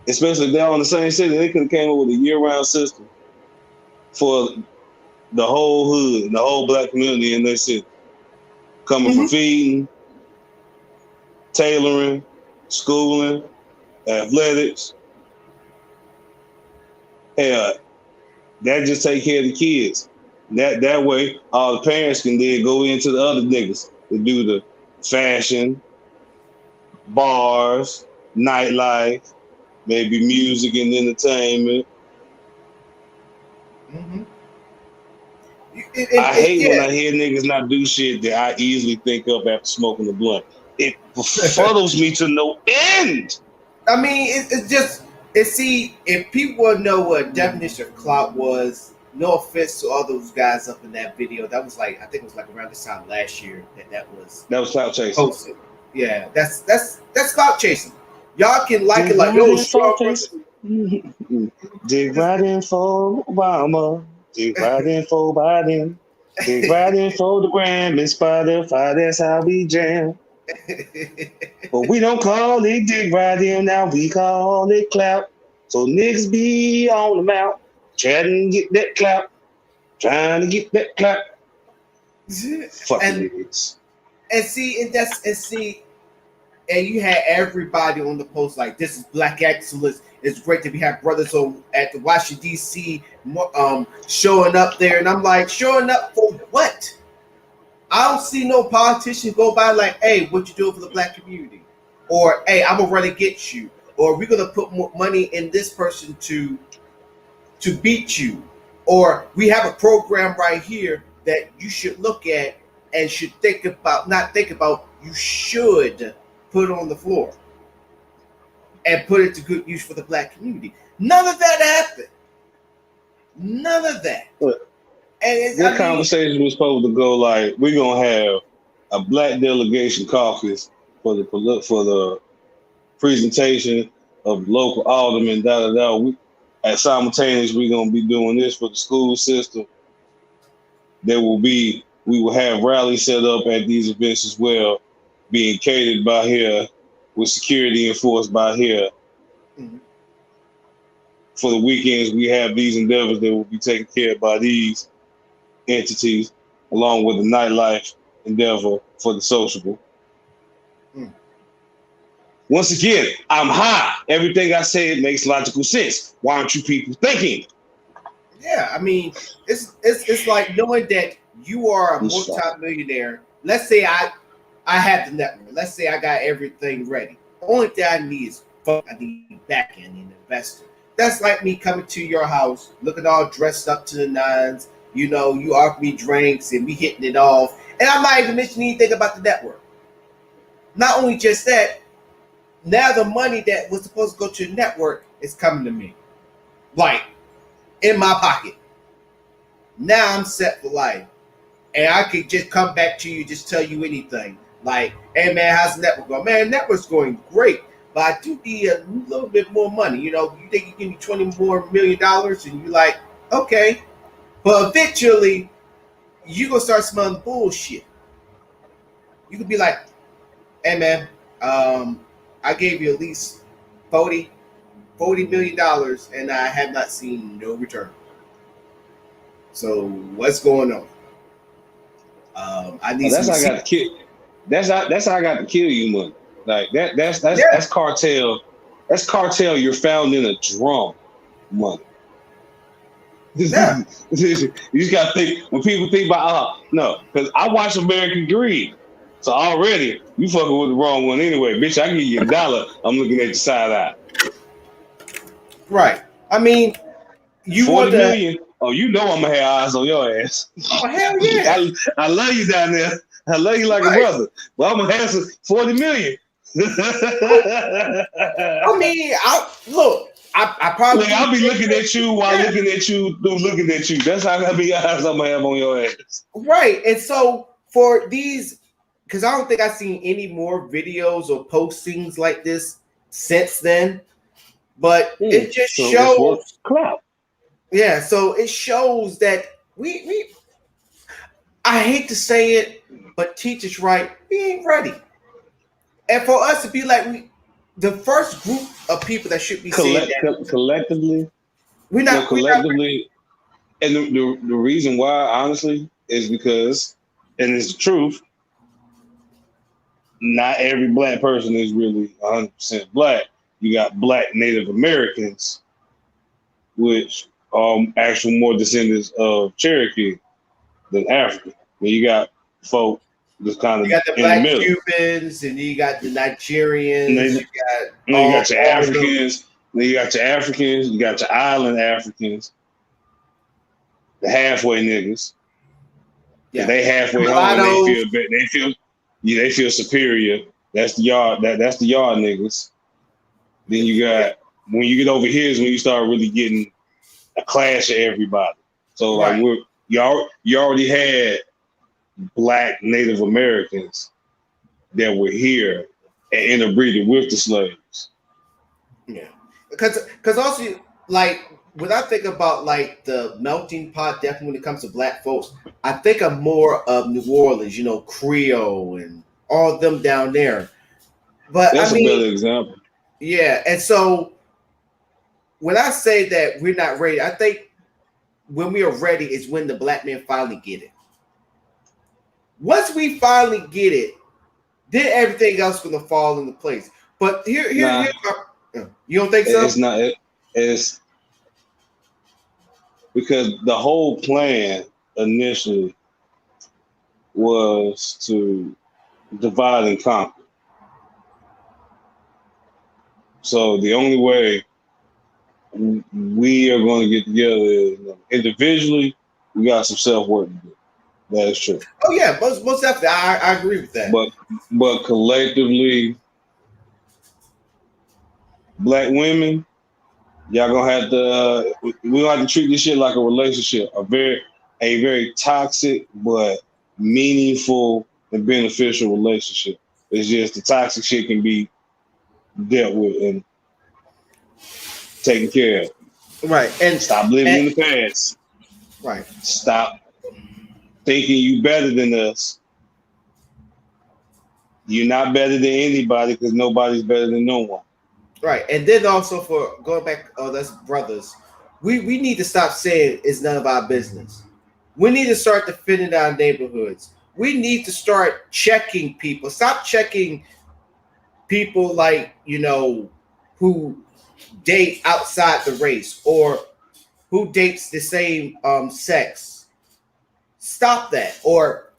especially if they're on the same city, they could have came up with a year round system for the whole hood, the whole black community in their city. Coming from mhm. feeding, tailoring, schooling, athletics. Hell, that just take care of the kids. That way, all the parents can then go into the other niggas to do the fashion, bars, nightlife, maybe music and entertainment. Mhm. I hate when yeah. I hear niggas not do shit that I easily think up after smoking the blunt. It befuddles me to no end. I mean, it's just see if people know what definition of clout was. No offense to all those guys up in that video. That was like I think it was like around this time last year that was That was clout chasing. posted. Yeah, that's clout chasing. Y'all can like Dig it like right yo, in strong for face. Dig right in for Obama. Dig right in for Biden. Dig right in for the Gram and Spotify. That's how we jam. But we don't call it dig right in now. We call it clout. So niggas be on the mount. Trying to get that clout. Trying to get that clout. Fucking and niggas. see, and you had everybody on the post like this is Black excellence. It's great that we have brothers on at the Washington D.C. Showing up there, and I'm like, showing up for what? I don't see no politician go by like, hey, what you doing for the Black community, or hey, I'm gonna run against you, or we're gonna put more money in this person to beat you, or we have a program right here that you should look at and should think about, not think about, you should put on the floor and put it to good use for the Black community. None of that happened. None of that. What? And That conversation was supposed to go like, we're gonna have a Black delegation caucus for the presentation of local aldermen. And simultaneously, we're gonna be doing this for the school system. We will have rallies set up at these events as well, being catered by here, with security enforced by here. Mhm. For the weekends, we have these endeavors that will be taken care of by these entities, along with the nightlife endeavor for the sociable. Mm. Once again, I'm high. Everything I say makes logical sense. Why aren't you people thinking? Yeah, I mean, it's like knowing that you are a multi-millionaire. Let's say I have the network. Let's say I got everything ready. Only thing I need is I need back end and investor. That's like me coming to your house, looking all dressed up to the nines. You know, you offer me drinks and we hitting it off, and I'm not even mentioning anything about the network. Not only just that, now the money that was supposed to go to the network is coming to me, like in my pocket. Now I'm set for life, and I could just come back to you, just tell you anything. Like, hey man, how's the network going? Man, network's going great, but I do need a little bit more money. You know, you think you give me $20 more million, and you're like, okay, but eventually you gonna start smelling bullshit. You could be like, hey man, I gave you at least $40 million, and I have not seen no return. So what's going on? I need. That's how I got to kill. That's how I got to kill you money. Like that's cartel. That's cartel. You're found in a drum money. Yeah. You just gotta think when people think about no, because I watch American Greed. So already you fucking with the wrong one anyway, bitch. I give you $1. I'm looking at your side eye. Right. I mean, you 40 want to, million. Oh, you know I'm gonna have eyes on your ass. oh hell yeah. I love you down there. I love you like a brother. But I'm gonna have some 40 million. I mean, I probably like, I'll be looking at you while looking at you through looking at you. That's how many eyes I'm gonna have on your ass. right. And so for these, because I don't think I've seen any more videos or postings like this since then. But it just shows clout. Yeah, so it shows that we I hate to say it, but teachers right, we ain't ready. And for us to be like the first group of people that should be saying that collectively, we're not collectively, and the reason why, honestly, is because, and it's the truth, not every Black person is really 100% Black. You got Black Native Americans, which are actual more descendants of Cherokee than African. And you got folk just kind of you got the in Black the middle. Cubans, and you got the Nigerians, you got your Africans, then you got your Africans, you got your island Africans, the halfway niggas, Yeah. They halfway home. They feel superior. That's the yard. That's the yard niggas. Then you got when you get over here is when you start really getting a clash of everybody. So like Right. you already had Black Native Americans that were here and interbreeding with the slaves. Yeah, because also like when I think about like the melting pot, definitely when it comes to Black folks, I think of more of New Orleans, Creole and all of them down there. But I That's a mean, better example. yeah, and so when I say that we're not ready, I think when we are ready is when the Black men finally get it. Once we finally get it, then everything else is gonna fall into place. But Nah, you don't think so? it's not. It's because the whole plan initially was to divide and conquer. So the only way we are going to get together is individually. We got some self work to do. That is true. Oh yeah, most definitely. I agree with that. But collectively, Black women, y'all gonna have to. We gonna have to treat this shit like a relationship, a very toxic but meaningful and beneficial relationship. It's just the toxic shit can be dealt with and taken care of. Right, and Stop living in the past. right. Stop thinking you better than us. You're not better than anybody because nobody's better than no one. Right, and then also for going back, that's brothers. We need to stop saying it's none of our business. We need to start defending our neighborhoods. We need to start checking people. Stop checking people like who date outside the race or who dates the same sex. Stop that. Or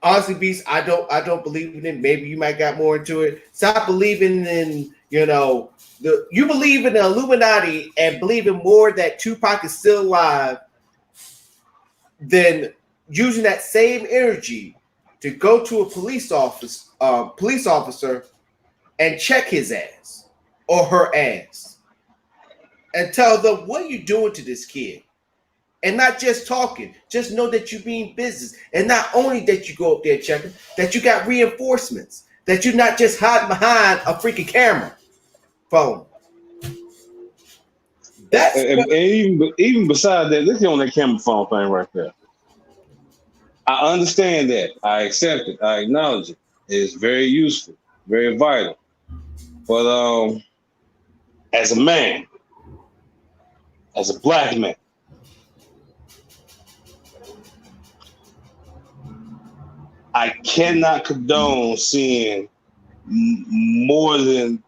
honestly, Beast, I don't believe in it. Maybe you might got more into it. Stop believing in you believe in the Illuminati and believing more that Tupac is still alive than using that same energy to go to a police officer and check his ass or her ass and tell them what are you doing to this kid. And not just talking, just know that you mean business. And not only that you go up there checking, that you got reinforcements, that you're not just hiding behind a freaking camera phone. That's and even besides that, look on that camera phone thing right there. I understand that. I accept it. I acknowledge it. It's very useful, very vital. But as a man, as a Black man, I cannot condone seeing more than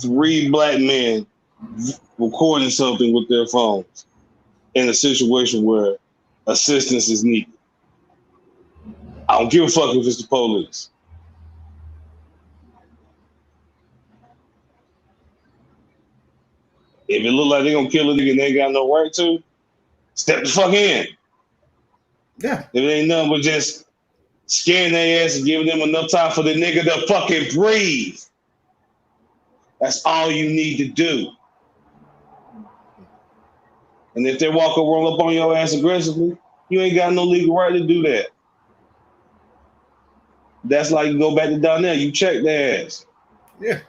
3 Black men recording something with their phones in a situation where assistance is needed. I don't give a fuck if it's the police. If it look like they're gonna kill a nigga and they ain't got no right to, step the fuck in. yeah. If it ain't nothing but just scaring their ass and giving them enough time for the nigga to fucking breathe. That's all you need to do. And if they walk or roll up on your ass aggressively, you ain't got no legal right to do that. That's like you go back to down there, you check their ass. Yeah.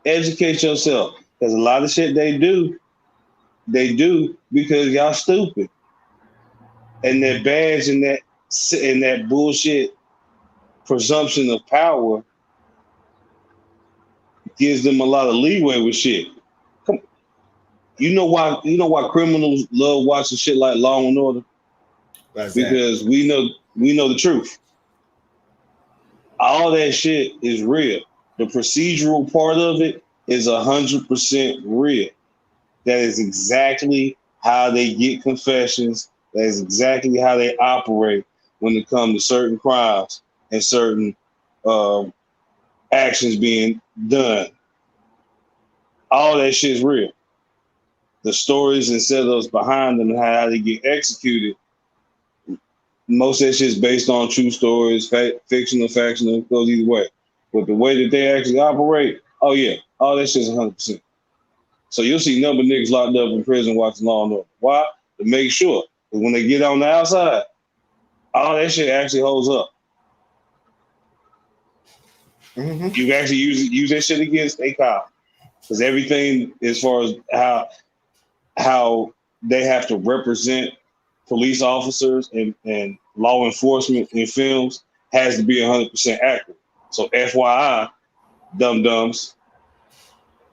Educate yourself. Because a lot of shit they do because y'all stupid. And their badge and that bullshit presumption of power gives them a lot of leeway with shit. Come on. You know why criminals love watching shit like Law and Order? Because we know the truth. All that shit is real. The procedural part of it is 100% real. That is exactly how they get confessions. That is exactly how they operate when it comes to certain crimes and certain actions being done. All that shit is real. The stories and setups behind them and how they get executed most of that shit's based on true stories, fictional, factional, it goes either way. But the way that they actually operate, oh yeah, all that shit's 100%. So you'll see number of niggas locked up in prison watching Law and Order. Why? To make sure that when they get on the outside, all that shit actually holds up. Mm-hmm. You can actually use that shit against a cop. Because everything as far as how they have to represent police officers and law enforcement in films has to be 100% accurate. So FYI, dum-dums,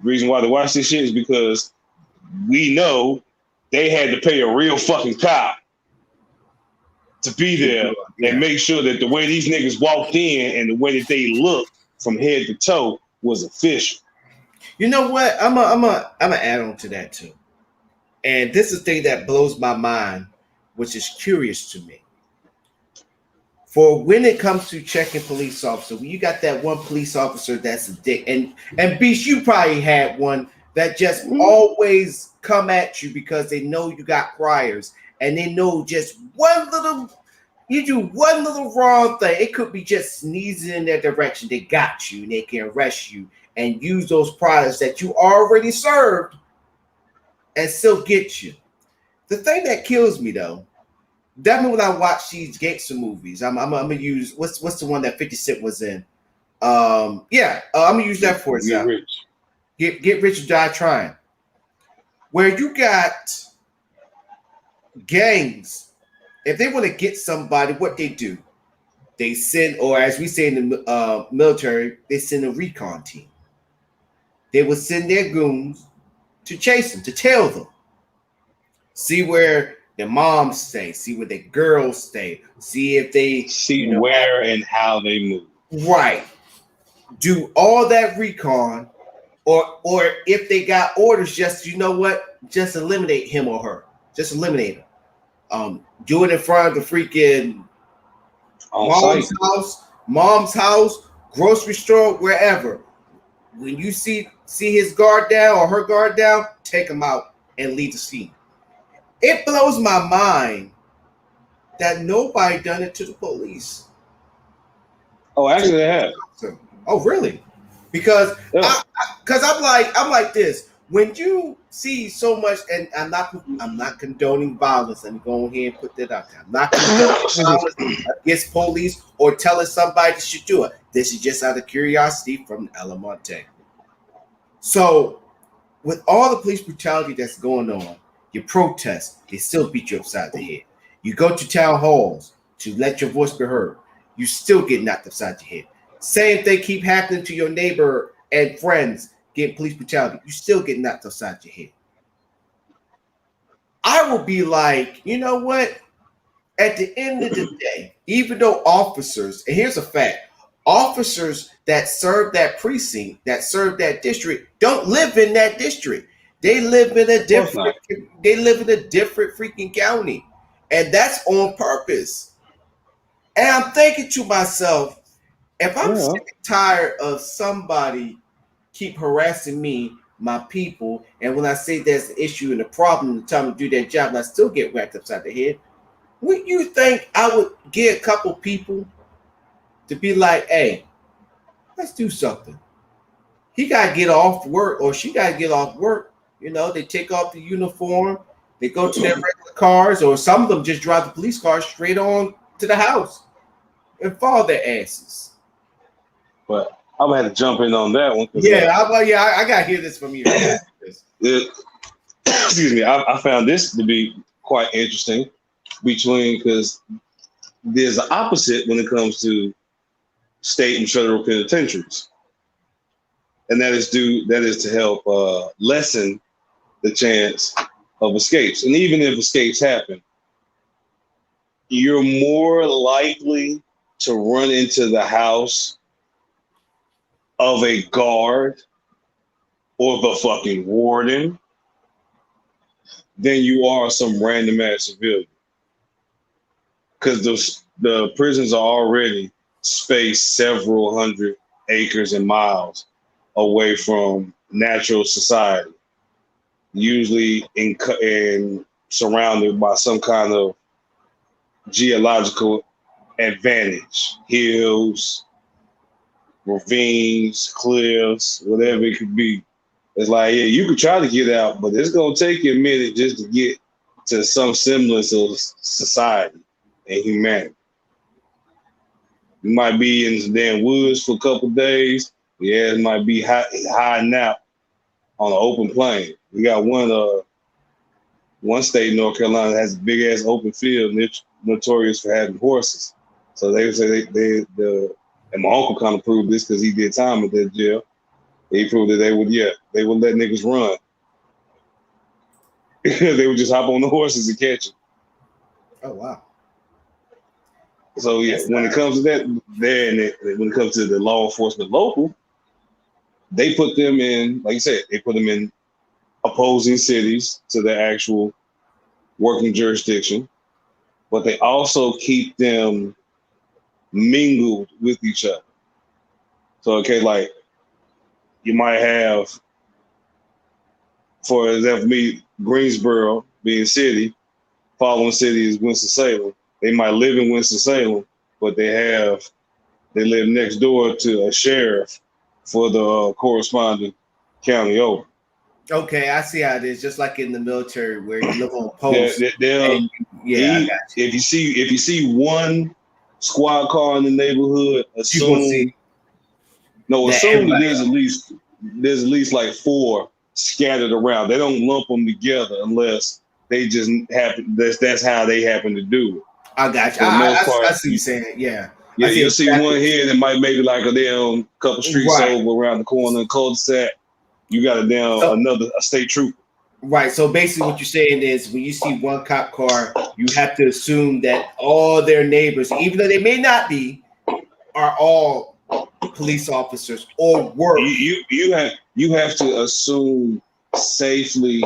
the reason why they watch this shit is because we know they had to pay a real fucking cop to be there and make sure that the way these niggas walked in and the way that they looked from head to toe was official. You know what? I'm a add on to that too. And this is the thing that blows my mind, which is curious to me. For when it comes to checking police officer, when you got that one police officer that's a dick, and Beast, you probably had one that just always come at you because they know you got priors and they know just you do one little wrong thing. It could be just sneezing in their direction. They got you and they can arrest you and use those priors that you already served and still get you. The thing that kills me though, definitely when I watch these gangster movies, I'm gonna use what's the one that 50 Cent was in? I'm gonna use that for example. Get Rich or Die Trying, where you got gangs. If they want to get somebody, what they do, they send, or as we say in the military, they send a recon team. They would send their goons to chase them, to tail them, see where their moms stay, see where their girls stay, see if they see where and how they move. Right. Do all that recon, or if they got orders, just just eliminate him or her. Just eliminate him. Do it in front of the freaking mom's house, grocery store, wherever. When you see his guard down or her guard down, take him out and leave the scene. It blows my mind that nobody done it to the police. Oh, actually, they have. Oh, really? Because I'm like this. When you see so much, and I'm not condoning violence. Let me go ahead and put that out there. I'm not condoning violence against police or telling somebody should do it. This is just out of curiosity from Elamonte. So, with all the police brutality that's going on, you protest, they still beat you upside the head. You go to town halls to let your voice be heard, you still get knocked upside the head. Same thing keep happening to your neighbor and friends. Get police brutality, you still get knocked upside your head. I will be like, you know what? At the end of the day, even though officers, and here's a fact, officers that serve that precinct, that serve that district, don't live in that district. They live in a different freaking county. And that's on purpose. And I'm thinking to myself, if I'm sick and tired of somebody keep harassing me, my people, and when I say there's an issue and a problem, the time to do their job, and I still get whacked upside the head, would you think I would get a couple people to be like, hey, let's do something? He got to get off work, or she got to get off work. They take off the uniform, they go to their regular cars, or some of them just drive the police car straight on to the house and follow their asses. But I'm gonna have to jump in on that one. I gotta hear this from you. Excuse me. I found this to be quite interesting because there's the opposite when it comes to state and federal penitentiaries, and that is to help lessen the chance of escapes. And even if escapes happen, you're more likely to run into the house of a guard or the fucking warden than you are some random ass civilian. Because the prisons are already spaced several hundred acres and miles away from natural society, usually in surrounded by some kind of geological advantage, hills, ravines, cliffs, whatever it could be. It's like, yeah, you could try to get out, but it's gonna take you a minute just to get to some semblance of society and humanity. You might be in the damn woods for a couple of days. Yeah, it might be hiding out on an open plain. We got one state in North Carolina that has a big ass open field, notorious for having horses. So they would say and my uncle kind of proved this because he did time at that jail. He proved that they would let niggas run. They would just hop on the horses and catch them. Oh wow. So yeah, when it comes to that, when it comes to the law enforcement local, they put them in, like you said, they put them in opposing cities to the actual working jurisdiction, but they also keep them mingled with each other. So okay, like you might have, for example, me, Greensboro being city, following city is Winston-Salem. They might live in Winston-Salem, but they live next door to a sheriff for the corresponding county over. Okay, I see how it is. Just like in the military, where you live on post. I got you. If you see one squad car in the neighborhood, assume that there's at least like 4 scattered around. They don't lump them together unless they just happen. That's how they happen to do it. I got you. I see what you're saying. Yeah. Yeah, you'll see one here that might maybe like a damn couple streets over around the corner in cul-de-sac. You got a state trooper. Right. So basically what you're saying is when you see one cop car, you have to assume that all their neighbors, even though they may not be, are all police officers or work. You have to assume safely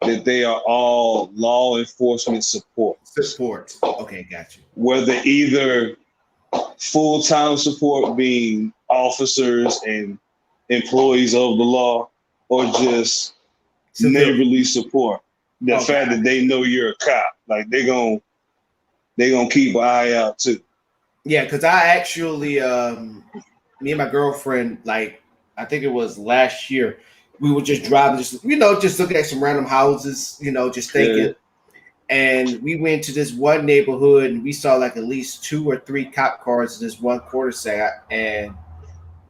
that they are all law enforcement support. Okay, got you. Whether either full-time support being officers and employees of the law or just neighborly support. The fact that they know you're a cop, like they're gonna keep an eye out too. Yeah, because I actually me and my girlfriend, like I think it was last year, we were just driving, just looking at some random houses, just thinking. Yeah. And we went to this one neighborhood and we saw like at least 2 or 3 cop cars in this one cul-de-sac. And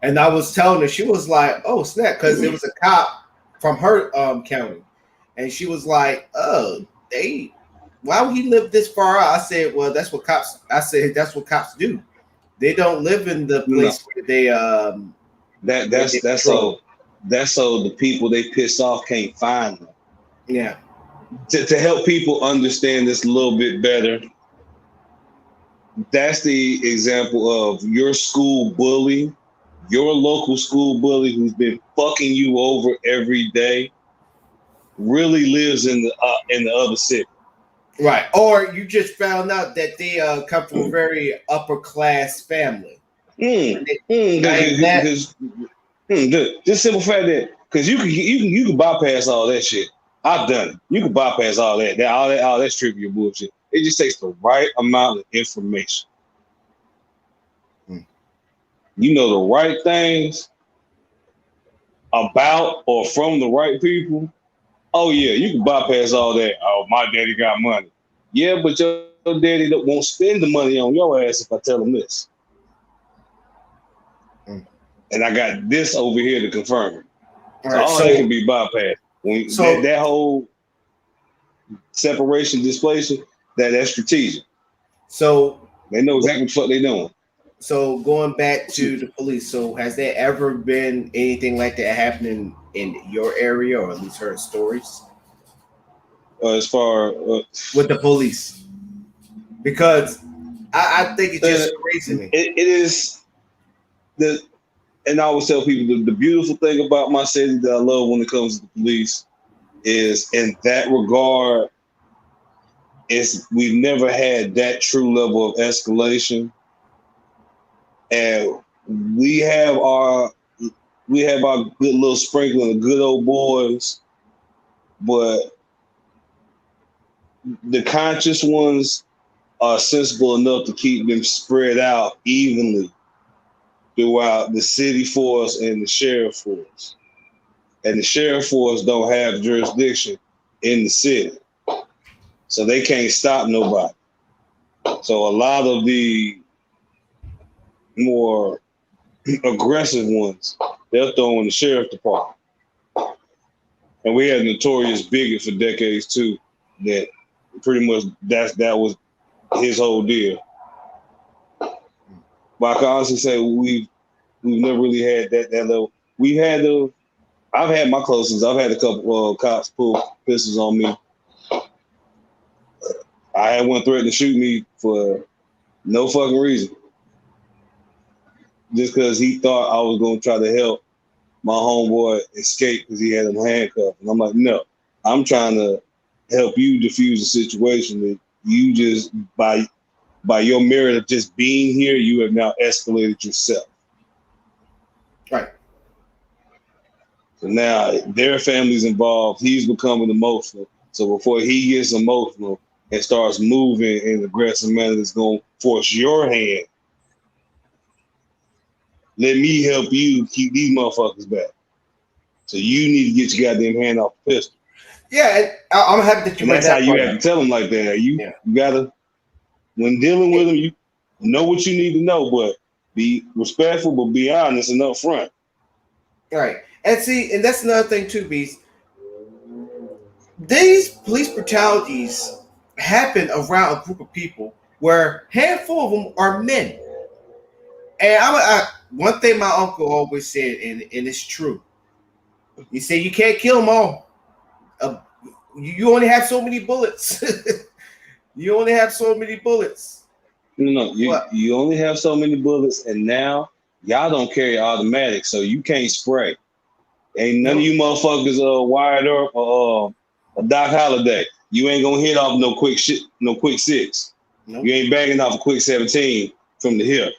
I was telling her, she was like, oh snap, because it was a cop from her county. And she was like, oh, why would he live this far out? I said, well, that's what cops do. They don't live in the place where they that's so the people they piss off can't find them. Yeah. To help people understand this a little bit better, that's the example of your school bully, your local school bully who's been fucking you over every day, really lives in the other city. Right. Or you just found out that they come from a very upper class family. Just simple fact that because you can bypass all that shit. I've done it. You can bypass all that. All that's trivial bullshit. It just takes the right amount of information. You know the right things about or from the right people. Oh yeah, you can bypass all that. Oh, my daddy got money. Yeah, but your daddy won't spend the money on your ass if I tell him this. And I got this over here to confirm it. All that can be bypassed. That whole separation displacement, that's strategic. So they know exactly what they're doing. So going back to the police, so has there ever been anything like that happening in your area, or at least heard stories? As far with the police, because I think it's just crazy to me. It is and I always tell people the beautiful thing about my city that I love when it comes to the police is in that regard is we've never had that true level of escalation, and we have our good little sprinkling of good old boys, but the conscious ones are sensible enough to keep them spread out evenly throughout the city force and the sheriff force. And the sheriff force don't have jurisdiction in the city. So they can't stop nobody. So a lot of the more aggressive ones, they'll throw in the sheriff department. And we had a notorious bigot for decades too, that pretty much that was his whole deal. But I can honestly say we've never really had that level. I've had my closest. I've had a couple cops pull pistols on me. I had one threaten to shoot me for no fucking reason. Just because he thought I was going to try to help my homeboy escape because he had him handcuffed. And I'm like, no, I'm trying to help you defuse the situation that you just, by your merit of just being here, you have now escalated yourself. Right. So now their family's involved. He's becoming emotional. So before he gets emotional and starts moving in an aggressive manner that's going to force your hand, let me help you keep these motherfuckers back. So you need to get your goddamn hand off the pistol. Yeah, I'm happy that you. And that's how you have to tell them like that. You gotta, when dealing with them, you know what you need to know, but be respectful, but be honest and upfront. All right, and see, and that's another thing too, Beast. These police brutalities happen around a group of people where a handful of them are men. And one thing my uncle always said, and it's true. He said you can't kill them all. You only have so many bullets. You only have so many bullets. No, you only have so many bullets, and now y'all don't carry automatic, so you can't spray. Ain't none of you motherfuckers wired up or a Doc Holliday. You ain't gonna hit off no quick 6. Nope. You ain't banging off a quick 17 from the hip.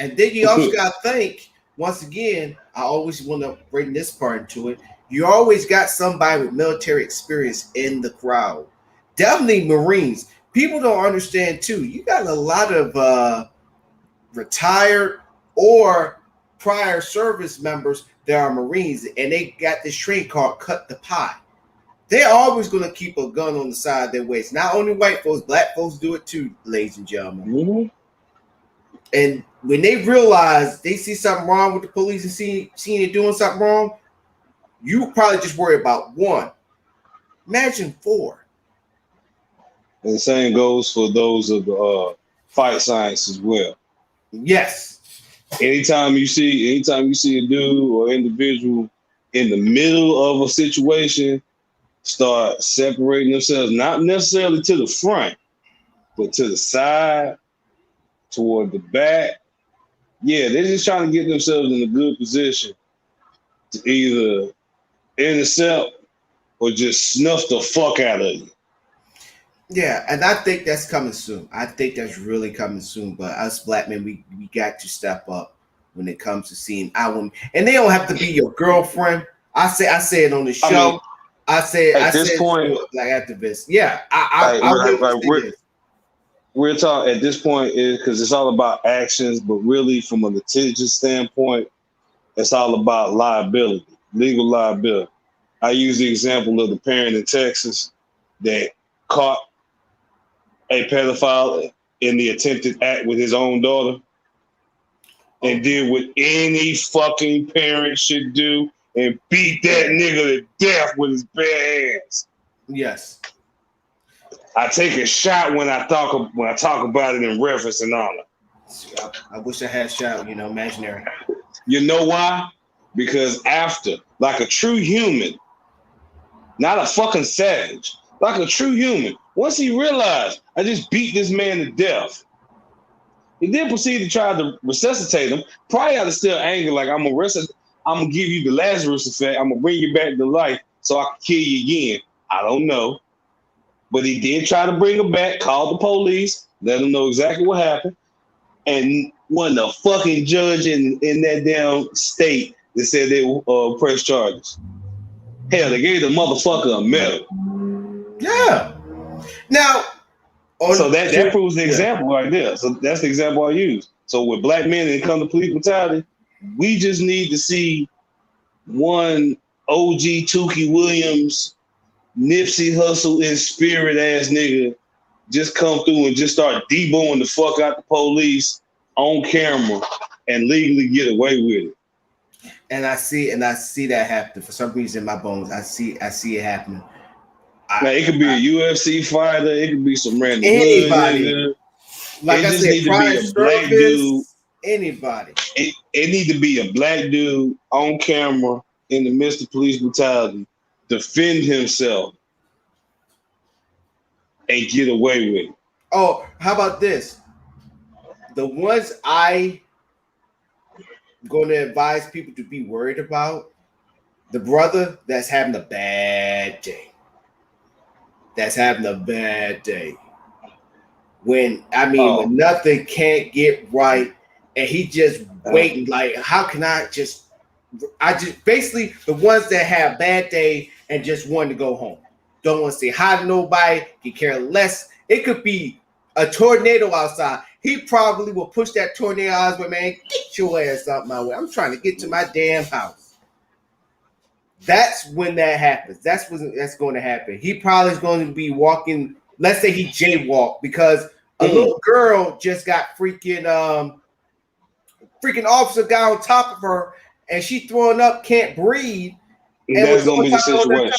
And then you also got to think, once again, I always want to bring this part into it. You always got somebody with military experience in the crowd. Definitely Marines. People don't understand, too. You got a lot of retired or prior service members that are Marines, and they got this training called Cut the Pie. They're always going to keep a gun on the side of their waist. Not only white folks, black folks do it, too, ladies and gentlemen. Mm-hmm. And when they realize they see something wrong with the police and seeing it doing something wrong, you probably just worry about 1. Imagine 4. And the same goes for those of the fight science as well. Yes. Anytime you see a dude or individual in the middle of a situation start separating themselves, not necessarily to the front, but to the side, toward the back. Yeah, they're just trying to get themselves in a good position to either intercept or just snuff the fuck out of you. Yeah, and I think that's coming soon. I think that's really coming soon. But us black men, we got to step up when it comes to seeing our women. And they don't have to be your girlfriend. I say it on the show. I say this point, black activists. Yeah, I we're talking at this point is because it's all about actions, but really from a litigious standpoint, it's all about liability, legal liability. I use the example of the parent in Texas that caught a pedophile in the attempted act with his own daughter and did what any fucking parent should do and beat that nigga to death with his bare hands. Yes. I take a shot when I talk about it in reference and honor. I wish I had shot, imaginary. You know why? Because after, like a true human, not a fucking savage, like a true human, once he realized I just beat this man to death, he then proceeded to try to resuscitate him, probably out of still anger, like I'm gonna give you the Lazarus effect, I'm gonna bring you back to life so I can kill you again. I don't know. But he did try to bring him back, called the police, let them know exactly what happened, and wasn't a fucking judge in that damn state that said they press charges. Hell, they gave the motherfucker a medal. Yeah. Now, So that proves the example right there. So that's the example I use. So with black men and come to police brutality, we just need to see one OG Tukey Williams, Nipsey Hussle in spirit ass nigga just come through and just start deboing the fuck out the police on camera and legally get away with it. And I see that happen. For some reason in my bones, I see it happening. Now it could be a UFC fighter, it could be some random anybody. Like it I just said, need to be a black dude. Anybody. It need to be a black dude on camera in the midst of police brutality, defend himself, and get away with it. Oh, how about this? The ones I'm going to advise people to be worried about, the brother that's having a bad day. When nothing can't get right, and he just waiting, like, how can I just basically the ones that have bad day and just want to go home. Don't want to say hi to nobody, can care less. It could be a tornado outside. He probably will push that tornado out, but man, get your ass out my way. I'm trying to get to my damn house. That's when that happens. That's going to happen. He probably is going to be walking. Let's say he jaywalked because a little girl just got freaking officer got on top of her and she throwing up, can't breathe. And that's going to be the situation.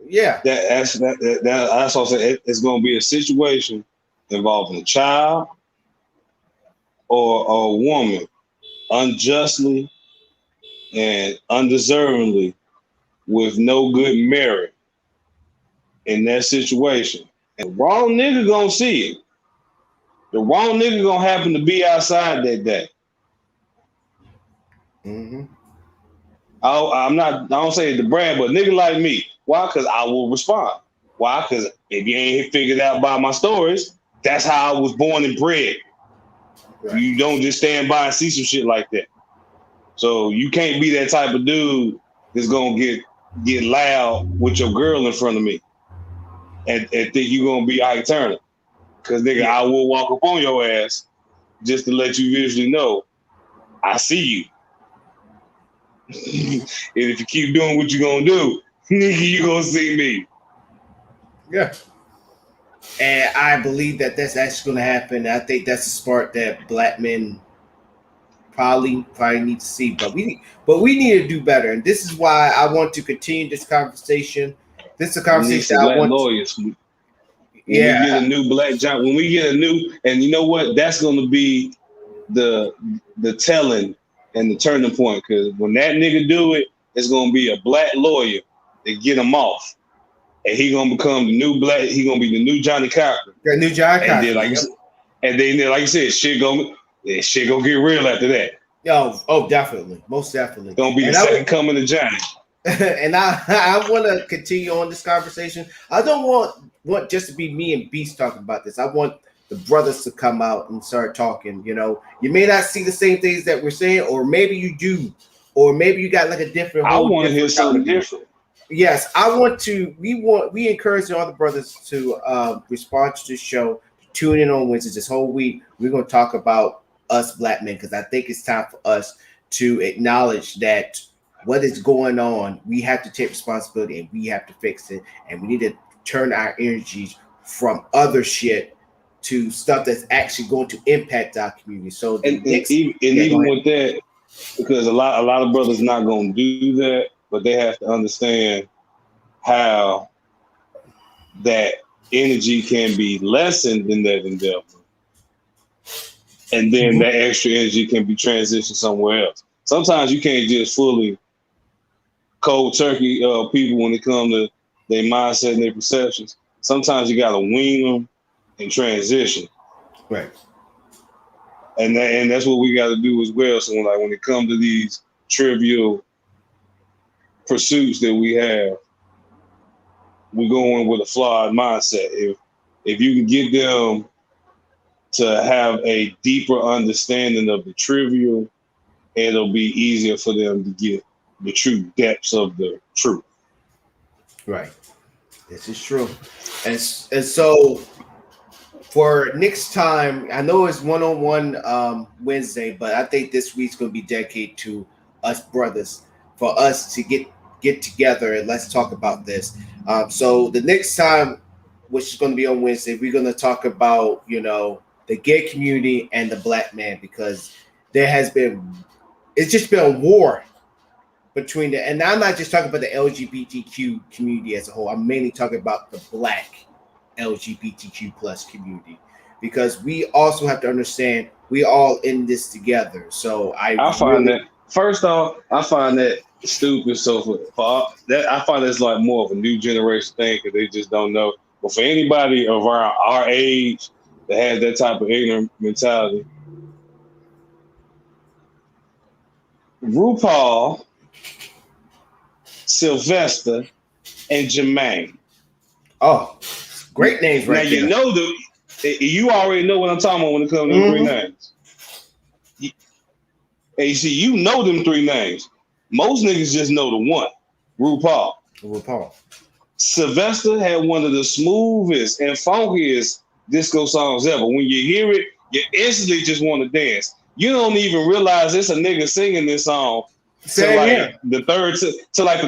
Yeah, that's what I'm saying. It's going to be a situation involving a child or a woman unjustly and undeservingly with no good merit in that situation. And the wrong nigga gonna see it. The wrong nigga gonna happen to be outside that day. Mm-hmm. I don't say it to brand, but nigga like me. Why? Because I will respond. Why? Because if you ain't figured out by my stories, that's how I was born and bred. Right. You don't just stand by and see some shit like that. So you can't be that type of dude that's gonna get loud with your girl in front of me and think you're gonna be Ike Turner. Cause nigga, I will walk up on your ass just to let you visually know I see you. And if you keep doing what you're gonna do, nigga, you gonna see me. Yeah. And I believe that that's actually gonna happen. I think that's the part that black men probably need to see, but we need to do better. And this is why I want to continue this conversation. This is a conversation I want lawyers. When we get a new black job, when we get a new, and you know what, that's going to be the telling and the turning point. Because when that nigga do it, it's going to be a black lawyer that get him off, and he going to become the new black. He going to be the new Johnny Cochran. The new Johnny Cochran. And then, like you said, shit gonna get real after that. Oh, definitely, most definitely. Gonna be the second coming of Johnny. And I want to continue on this conversation. I don't want just to be me and Beast talking about this. I want the brothers to come out and start talking. You know, you may not see the same things that we're saying, or maybe you do, or maybe you got like a different. I want to hear something different. Yes, I want to. We encourage all the brothers to respond to the show. Tune in on Wednesdays this whole week. We're going to talk about us black men because I think it's time for us to acknowledge that what is going on, we have to take responsibility and we have to fix it. And we need to turn our energies from other shit to stuff that's actually going to impact our community. So even with that, because a lot of brothers not going to do that, but they have to understand how that energy can be lessened in that endeavor. And then that extra energy can be transitioned somewhere else. Sometimes you can't just fully cold turkey people when it comes to their mindset and their perceptions. Sometimes you got to wean them and transition. Right. And that's what we got to do as well. So when it comes to these trivial pursuits that we have, we go in with a flawed mindset. If you can get them to have a deeper understanding of the trivial, it'll be easier for them to get the true depths of the truth. Right. This is true. And so for next time, I know it's one-on-one Wednesday, but I think this week's going to be dedicated to us brothers, for us to get together and let's talk about this. So the next time, which is going to be on Wednesday, we're going to talk about, the gay community and the black man, because it's just been a war between and I'm not just talking about the LGBTQ community as a whole. I'm mainly talking about the black LGBTQ plus community, because we also have to understand we all in this together. So I find that, first off, I find that stupid. So for that, I find it's like more of a new generation thing, because they just don't know. But for anybody around our age that has that type of ignorant mentality, RuPaul, Sylvester, and Jermaine. Oh, great names right now, there. You already know what I'm talking about when it comes to them three names. And you see, you know them three names. Most niggas just know the one, RuPaul. Sylvester had one of the smoothest and funkiest disco songs ever. When you hear it, you instantly just want to dance. You don't even realize it's a nigga singing this song the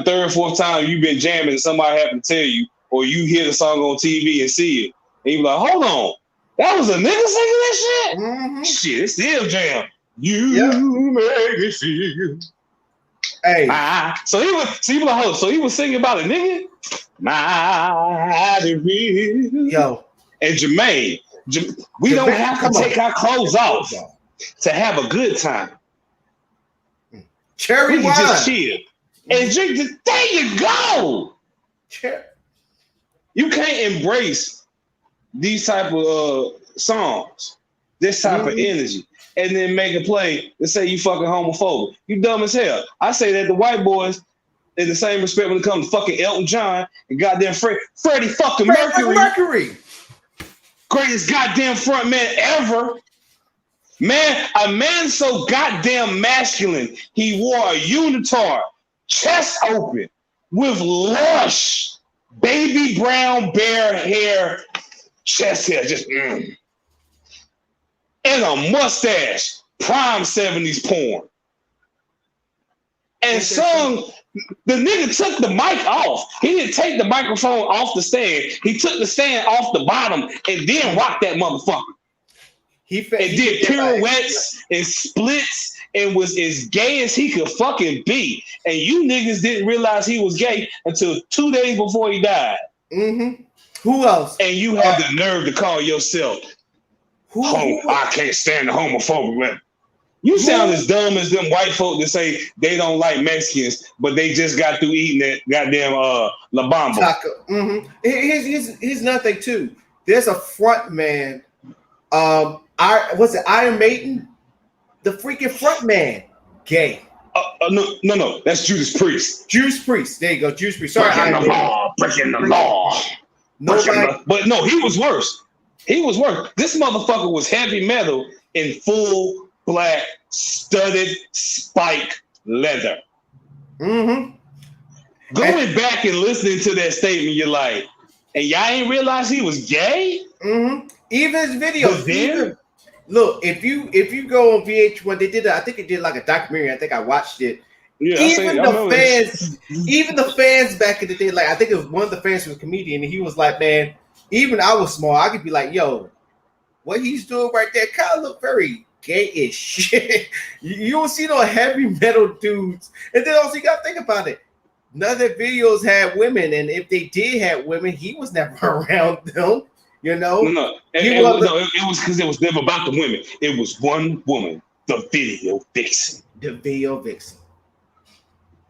third, fourth time you've been jamming and somebody happened to tell you, or you hear the song on TV and see it. And you're like, hold on, that was a nigga singing that shit? Mm-hmm. Shit, it's still jam. You make me feel. Hey. So he was singing about a nigga? Mighty real. Yo. And Jermaine, we don't have to take our clothes off to have a good time. Cherry we wine. can just chill and drink the, there you go. You can't embrace these type of songs, this type of energy, and then make a play and say you fucking homophobic. You dumb as hell. I say that the white boys in the same respect when it comes to fucking Elton John and goddamn Freddie fucking Mercury. Greatest goddamn front man ever. Man, a man so goddamn masculine, he wore a unitard, chest open, with lush, baby brown bear hair, chest hair, just and a mustache, prime 70s porn. And sung, the nigga took the mic off. He didn't take the microphone off the stand. He took the stand off the bottom and then rocked that motherfucker. He did pirouettes and splits and was as gay as he could fucking be. And you niggas didn't realize he was gay until 2 days before he died. Mm-hmm. Who else? And you had the nerve to call yourself, I can't stand the homophobic man. You sound as dumb as them white folk that say they don't like Mexicans, but they just got through eating that goddamn La Bamba. Taco. Mm-hmm. Here's another thing too. There's a front man. Was it Iron Maiden? The freaking front man, gay. No. That's Judas Priest. Judas Priest. There you go, Judas Priest. Sorry, breaking the law. But no, he was worse. This motherfucker was heavy metal in full black studded spike leather. Mm-hmm. Going back and listening to that statement, you're like, and y'all ain't realize he was gay? Mm-hmm. Even his videos. Look, if you go on VH1, they did. I think it did like a documentary. I think I watched it. Yeah, even the fans back in the day, like I think it was one of the fans was a comedian, and he was like, "Man, even I was small. I could be like, yo, what he's doing right there kind of look very gay-ish." You don't see no heavy metal dudes, and then also you got to think about it. None of their videos had women, and if they did have women, he was never around them. You know, it was because it was never about the women. It was one woman, the video vixen. The video vixen.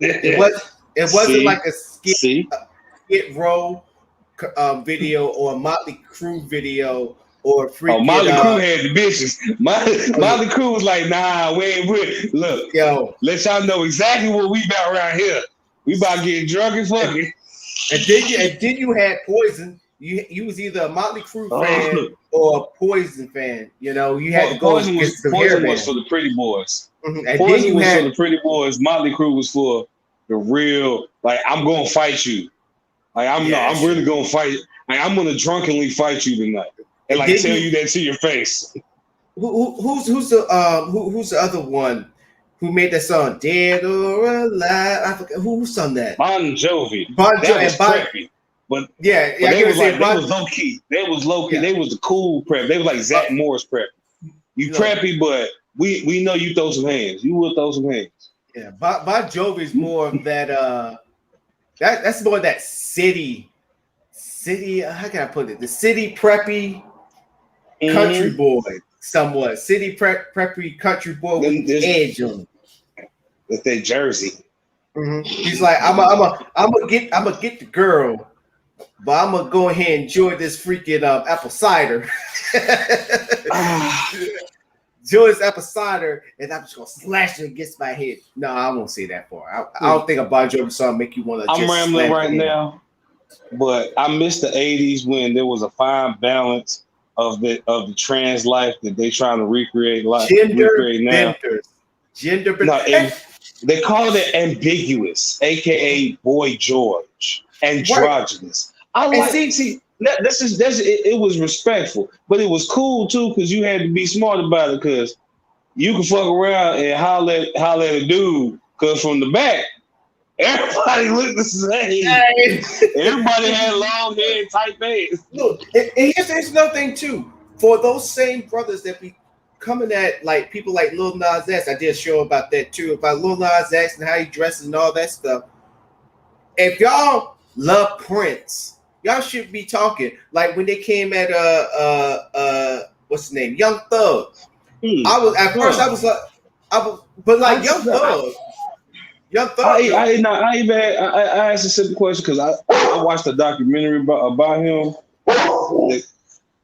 It wasn't like a Skid Row video or a Motley Crue video or freaking. Motley Crue had the bitches. Motley Crue was like, nah, we ain't with. Look, yo, let y'all know exactly what we about around here. We about getting drunk and fucking. And then you had Poison. You was either a Motley Crue fan or a Poison fan. You know, you had to go Poison was for the pretty boys. Mm-hmm. And Poison was for the pretty boys. Motley Crue was for the real. Like, I'm gonna fight you. Like I'm really gonna fight. Like I'm gonna drunkenly fight you tonight. and like Did tell you- you that to your face. Who's the other one who made that song Dead or Alive? I forget who sung that. Bon Jovi. Bon That Jovi. was preppy. But Yeah, But I they gotta was say like Bon. they was low key. They was low key. Yeah. They was the cool prep. They was like Zach Morris prep. You Look. preppy, but we know you throw some hands. You will throw some hands. Yeah, Bon Jovi's more of that. That's more of that city. How can I put it? The city preppy country boy, somewhat city preppy country boy with There's- edge on him. With that jersey. He's like, I'm gonna get the girl, but I'm gonna go ahead and enjoy this freaking apple cider. Enjoy this apple cider, and I'm just gonna slash it against my head. No, I won't say that far. I don't think a Bon Jovi song make you want to. I'm rambling right now, but I miss the '80s when there was a fine balance of the trans life that they trying to recreate now. Gender benders. No, they called it ambiguous, aka Boy George, androgynous. I like see. It was respectful, but it was cool too because you had to be smart about it because you could fuck around and holler at a dude because from the back everybody looked the same. Hey. Everybody had long hair and tight pants. Look, and here's another thing too. For those same brothers that be coming at like people like Lil Nas X, I did a show about that too, about Lil Nas X and how he dresses and all that stuff. If y'all love Prince, y'all should be talking like when they came at what's his name, Young Thug. I was at first I was like Young Thug. I asked a simple question because I watched a documentary about him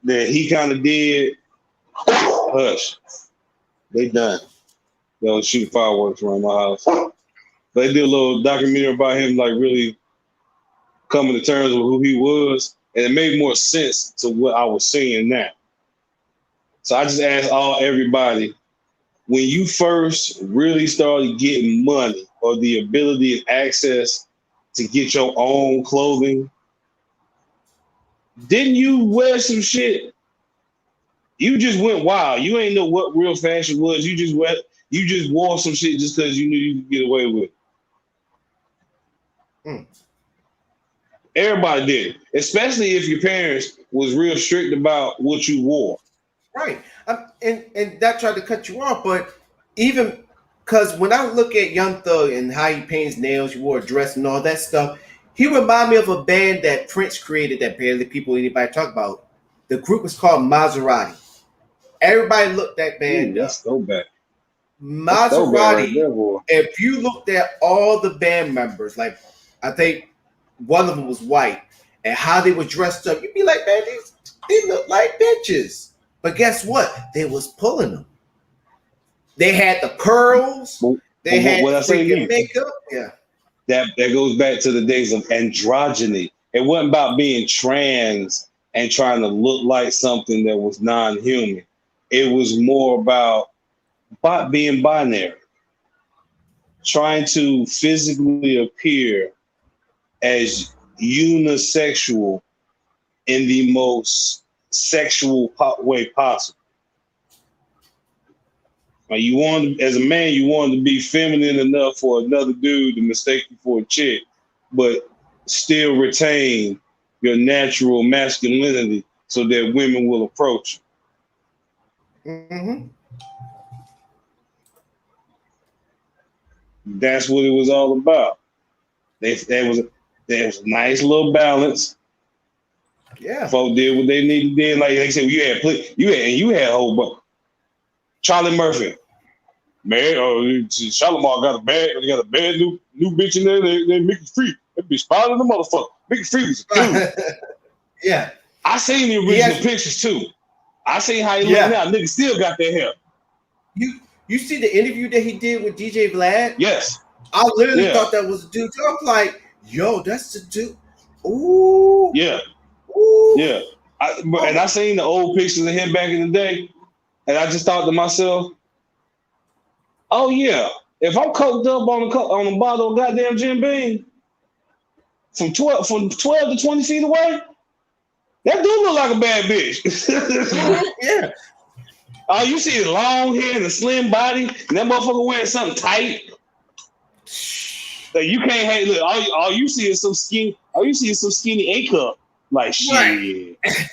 that he kind of did. Hush, they done. They'll shoot fireworks around my house. They did a little documentary about him, like really coming to terms with who he was, and it made more sense to what I was seeing now. So I just asked everybody, when you first really started getting money or the ability and access to get your own clothing, didn't you wear some shit? You just went wild. You ain't know what real fashion was. You just wore some shit just because you knew you could get away with it. Everybody did, especially if your parents was real strict about what you wore. Right. And that tried to cut you off, but even because when I look at Young Thug and how he paints nails, he wore a dress and all that stuff, he reminded me of a band that Prince created that barely anybody talk about. The group was called Maserati. Everybody looked that band up. Let's go back. Maserati, right, if you looked at all the band members, like I think one of them was white, and how they were dressed up, you'd be like, man, they look like bitches. But guess what? They was pulling them. They had the curls. They had freaking makeup. Yeah. That goes back to the days of androgyny. It wasn't about being trans and trying to look like something that was non-human. It was more about being binary, trying to physically appear as unisexual in the most sexual way possible. Like as a man, you wanted to be feminine enough for another dude to mistake you for a chick, but still retain your natural masculinity so that women will approach you. Mm-hmm. That's what it was all about. There was a nice little balance. Yeah. Folks did what they needed to do. Like they said, you had a whole bunch. Charlie Murphy, man, Shalimar got a bad new bitch in there. They Mickey Free. That bitch spotted the motherfucker. Mickey Free was a dude. Yeah. I seen the original pictures too. I seen how he look now. Nigga still got that hair. You see the interview that he did with DJ Vlad? Yes. I literally thought that was a dude. I'm like, yo, that's the dude. Ooh. Yeah. Ooh. Yeah. And I seen the old pictures of him back in the day, and I just thought to myself, oh yeah, if I'm coked up on a bottle of goddamn Jim Beam from 12 to 20 feet away, That do look like a bad bitch. Yeah. All you see is long hair and a slim body, and that motherfucker wearing something tight. Like you can't hate. Look, all you see is some skinny. All you see is some skinny A cup. Like shit. Right.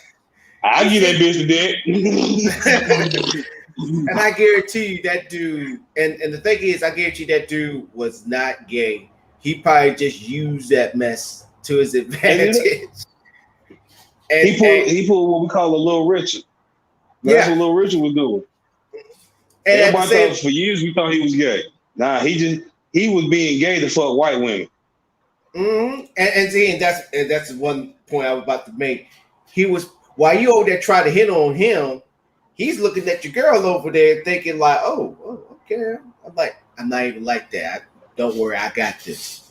I give that bitch to that. And I guarantee you that dude. And the thing is, I guarantee that dude was not gay. He probably just used that mess to his advantage. And he pulled what we call a Little Richard. That's what Little Richard was doing. And everybody thought for years we thought he was gay. Nah, he was being gay to fuck white women. Mm-hmm. And that's one point I was about to make. He was while you over there trying to hit on him, he's looking at your girl over there thinking like, oh, okay. I'm like, I'm not even like that. Don't worry, I got this.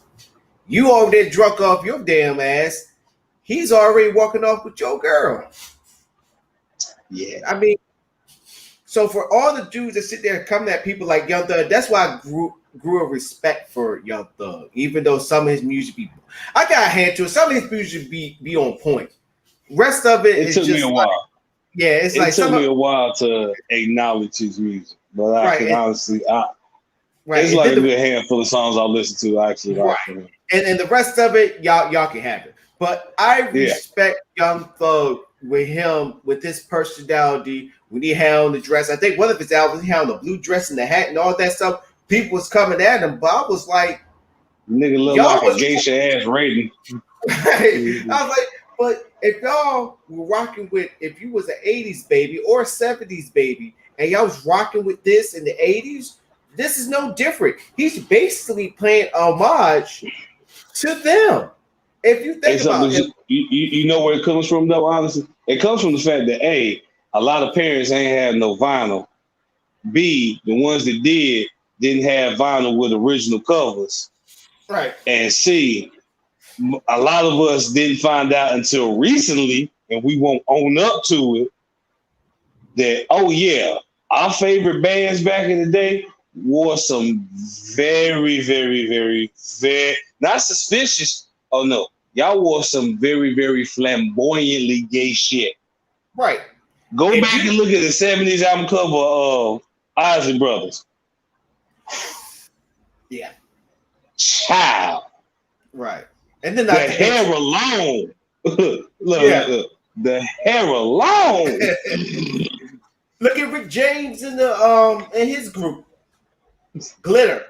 You over there drunk off your damn ass. He's already walking off with your girl. Yeah. I mean, so for all the dudes that sit there and come at people like Young Thug, that's why I grew a respect for Young Thug, even though some of his music I got a hand to it. Some of his music be on point. Rest of it took me a while. It took me a while to acknowledge his music, but I can honestly, it's like a good handful of songs I listen to. Actually, and the rest of it, y'all can have it. But I respect Young Thug with his personality. When he had on the dress, I think one of his albums, he had on the blue dress and the hat and all that stuff. People was coming at him, but I was like, nigga look like a geisha ass rating. I was like, but if y'all were rocking with, if you was an 80s baby or a 70s baby, and y'all was rocking with this in the 80s, this is no different. He's basically playing homage to them. If you think about it. You know where it comes from, though, honestly? It comes from the fact that, A, a lot of parents ain't had no vinyl. B, the ones that didn't have vinyl with original covers. Right. And C, a lot of us didn't find out until recently, and we won't own up to it, that, oh yeah, our favorite bands back in the day wore some very, very, very, very, not suspicious. Oh no, y'all wore some very, very flamboyantly gay shit. Right. Go back and look at the 70s album cover of Isley Brothers. Yeah. Child. Right. And then the hair alone. Look, the hair alone. Look at Rick James in the in his group. Glitter.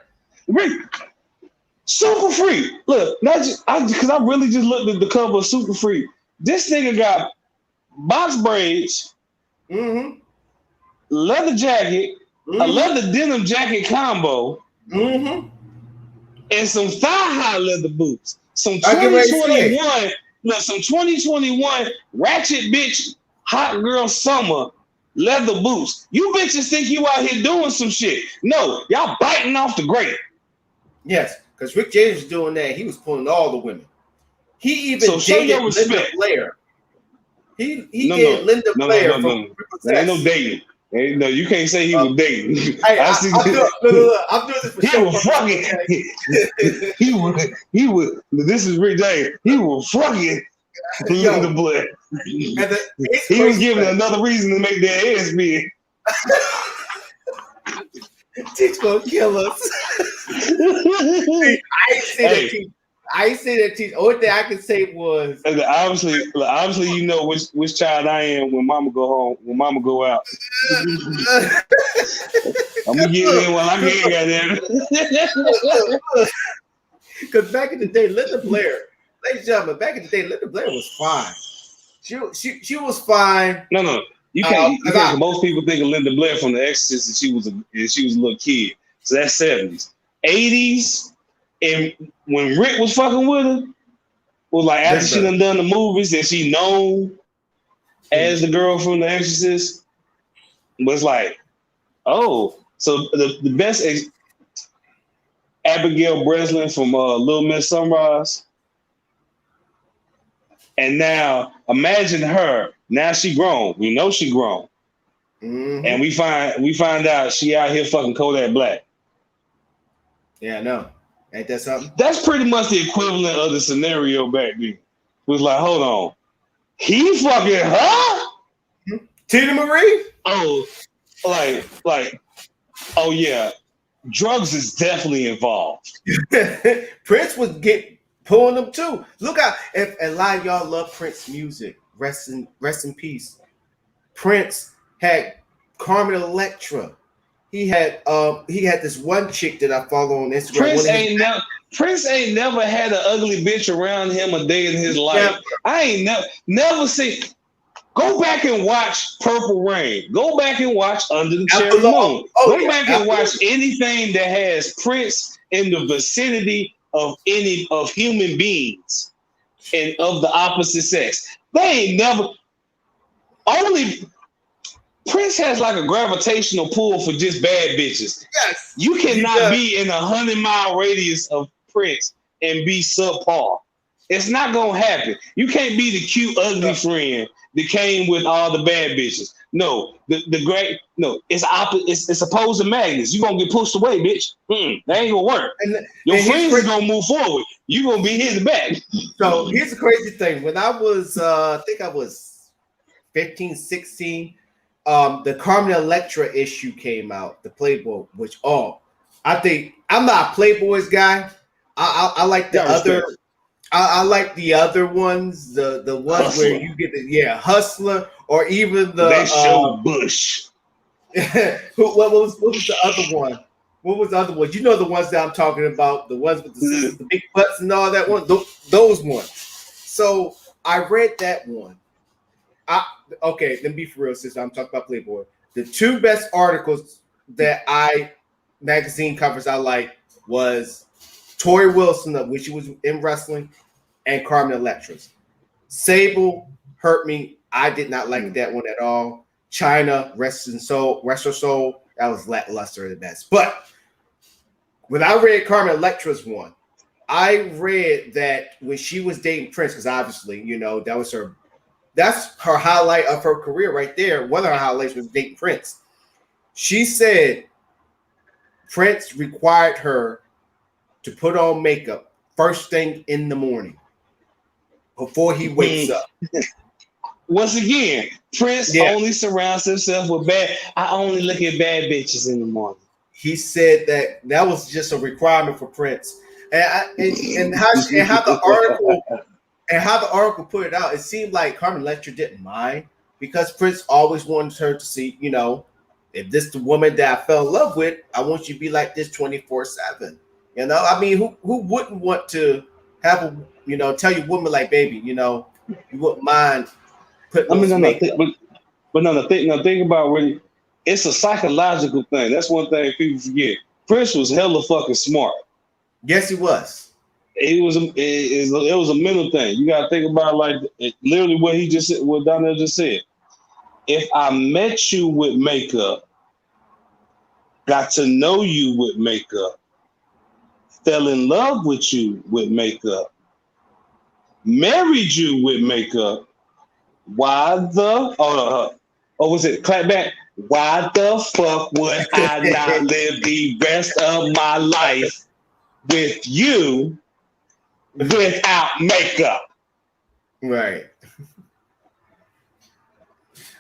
Rick. Super Freak. Look, not just because I really just looked at the cover of Super Freak. This nigga got box braids, leather jacket, a leather denim jacket combo, and some thigh-high leather boots. Some 2021, some 2021 ratchet bitch hot girl summer leather boots. You bitches think you out here doing some shit. No, y'all biting off the grape. Yes, because Rick James was doing that. He was pulling all the women. He even dated Linda Blair. He did Linda Blair from There ain't no dating. No, you can't say he was dating. Hey, I'm doing this for he was fucking. He was. This is Rick James. He was fucking Linda Blair. He was giving another reason to make their ass big. Teach gonna kill us. I ain't say that Teach. Only thing I can say was obviously you know which child I am when mama go home, when mama go out. I'm gonna get in while I'm here, goddamn. Because back in the day, Linda Blair, ladies and gentlemen, back in the day, Linda Blair was fine. She was fine. No. You can't. Most people think of Linda Blair from The Exorcist, and she was a little kid. So that's 70s, 80s, and when Rick was fucking with her, was like after she done the movies and she known as the girl from The Exorcist, was like, oh, so the best Abigail Breslin from Little Miss Sunrise, and now imagine her. Now she grown. We know she grown, and we find out she out here fucking Kodak Black. Yeah, I know. Ain't that something? That's pretty much the equivalent of the scenario back then. It was like, hold on, He fucking her? Tina Marie? Oh, oh yeah. Drugs is definitely involved. Prince was pulling them too. Look out! If a lot of y'all love Prince music, rest in peace. Prince had Carmen Electra. He had this one chick that I follow on Instagram. Prince ain't never had an ugly bitch around him a day in his life. Yeah. I ain't never seen. Go back and watch Purple Rain. Go back and watch Under the Cherry Moon. Go back and watch anything that has Prince in the vicinity of any of human beings and of the opposite sex. They ain't never. Only Prince has like a gravitational pull for just bad bitches. Yes. You cannot be in 100-mile radius of Prince and be subpar. It's not gonna happen. You can't be the cute, ugly friend that came with all the bad bitches. No, it's opposing magnets. You're gonna get pushed away, bitch. That ain't gonna work. Your friends is gonna move forward. You're gonna be hit back. So here's the crazy thing. When I was I think I was 15, 16, the Carmen Electra issue came out, the Playboy, which I think I'm not a Playboys guy. I like the other. I like the other ones, the ones Hustler. Where you get the Hustler, or even the they show Bush. what was the other one? What was the other one? You know the ones that I'm talking about, the ones with the big butts and all that one, those ones. So I read that one. Okay, let me be for real, sister. I'm talking about Playboy. The two best articles that magazine covers I like was Tori Wilson, of which she was in wrestling, and Carmen Electra's. Sable hurt me. I did not like that one at all. China, Rest Her Soul, that was lackluster at best. But when I read Carmen Electra's one, I read that when she was dating Prince, because obviously, that's her highlight of her career right there. One of her highlights was dating Prince. She said Prince required her to put on makeup first thing in the morning before he wakes up. Once again, Prince only surrounds himself with I only look at bad bitches in the morning. He said that was just a requirement for Prince. And how the article put it out, it seemed like Carmen Electra didn't mind, because Prince always wanted her to see, if this is the woman that I fell in love with, I want you to be like this 24/7. I mean, who wouldn't want to have tell your woman like, baby, you wouldn't mind putting makeup. Think about really, it's a psychological thing. That's one thing people forget. Prince was hella fucking smart. Yes, he was. It was a mental thing. You gotta think about literally what he just said, what Donnell just said. If I met you with makeup, got to know you with makeup, fell in love with you with makeup, married you with makeup, why the was it clap back? Why the fuck would I not live the rest of my life with you without makeup? Right.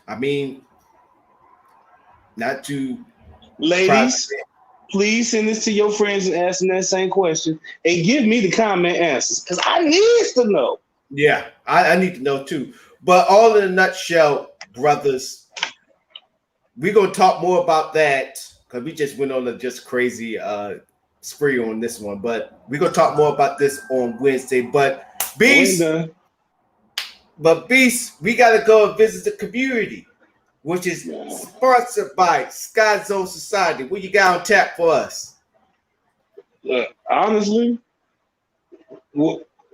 I mean, not to ladies, please send this to your friends and ask them that same question and give me the comment answers, because I need to know. Yeah, I need to know too. But all in a nutshell, brothers, we're gonna talk more about that because we just went on a just crazy spree on this one. But we're gonna talk more about this on Wednesday. But Beast, we gotta go and visit the community, which is sponsored by Sky Zone Society. What you got on tap for us? Honestly,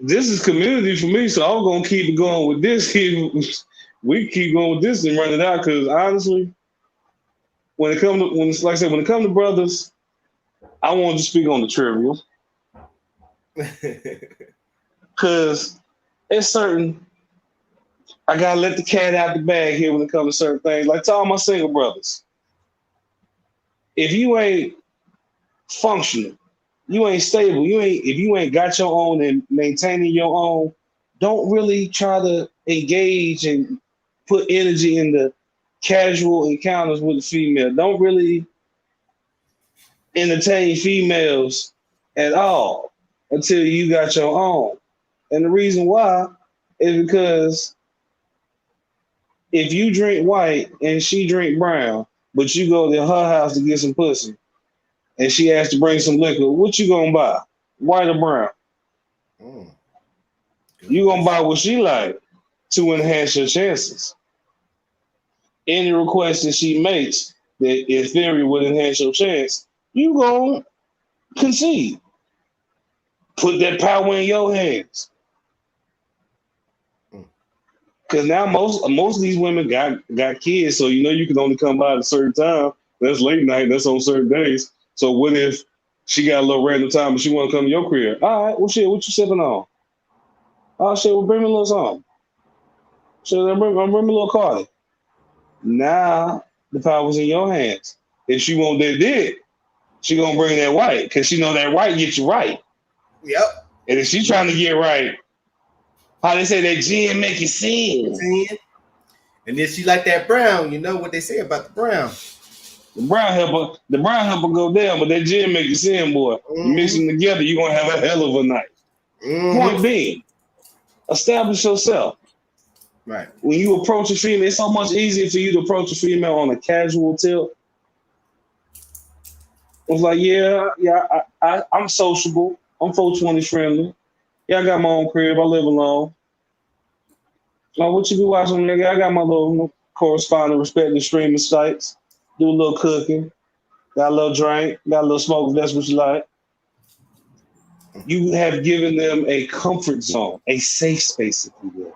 this is community for me, so I'm gonna keep going with this. We keep going with this and run it out, because honestly, when it comes to brothers, I want to speak on the trivial, because it's certain. I gotta let the cat out the bag here when it comes to certain things. Like to all my single brothers, if you ain't functional, you ain't stable, if you ain't got your own and maintaining your own, don't really try to engage and put energy in the casual encounters with the female. Don't really entertain females at all until you got your own. And the reason why is because if you drink white and she drink brown, but you go to her house to get some pussy, and she asked to bring some liquor, what you gonna buy? White or brown? Mm. You gonna buy what she like to enhance your chances. Any request that she makes that in theory would enhance your chance, you gonna concede. Put that power in your hands. Because now most of these women got kids, so you know you can only come by at a certain time. That's late night. That's on certain days. So what if she got a little random time and she want to come to your crib? All right, well shit, what you sipping on? Oh shit, well bring me a little something. So bring me a little Cardi. Now the power's in your hands. If she want that dick, she gonna bring that white because she know that white get you right. Yep. And if she trying to get right, how they say that gin make you sin. And then she like that brown. You know what they say about the brown. The brown helper go down, but that gin make you sin, boy. Mm-hmm. Mix them together, you're gonna have a hell of a night. Mm-hmm. Point being, establish yourself. Right. When you approach a female, it's so much easier for you to approach a female on a casual tilt. It's like, I'm sociable. I'm 420 friendly. Yeah, I got my own crib. I live alone. Like, what you be watching, nigga? I got my little correspondent respecting streaming sites. Do a little cooking. Got a little drink. Got a little smoke if that's what you like. You have given them a comfort zone, a safe space, if you will.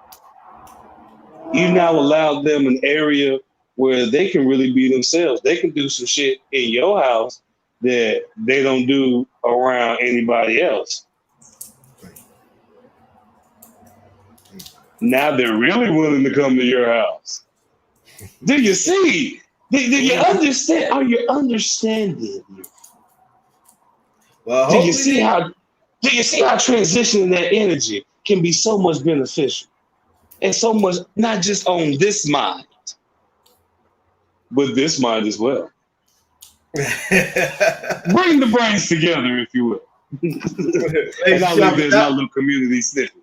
You now allowed them an area where they can really be themselves. They can do some shit in your house that they don't do around anybody else. Now they're really willing to come to your house. Do you see? Do you understand? Are you understanding? Well, do you see how transitioning that energy can be so much beneficial? And so much, not just on this mind, but this mind as well. Bring the brains together, if you will. And I'll leave this little community snippet.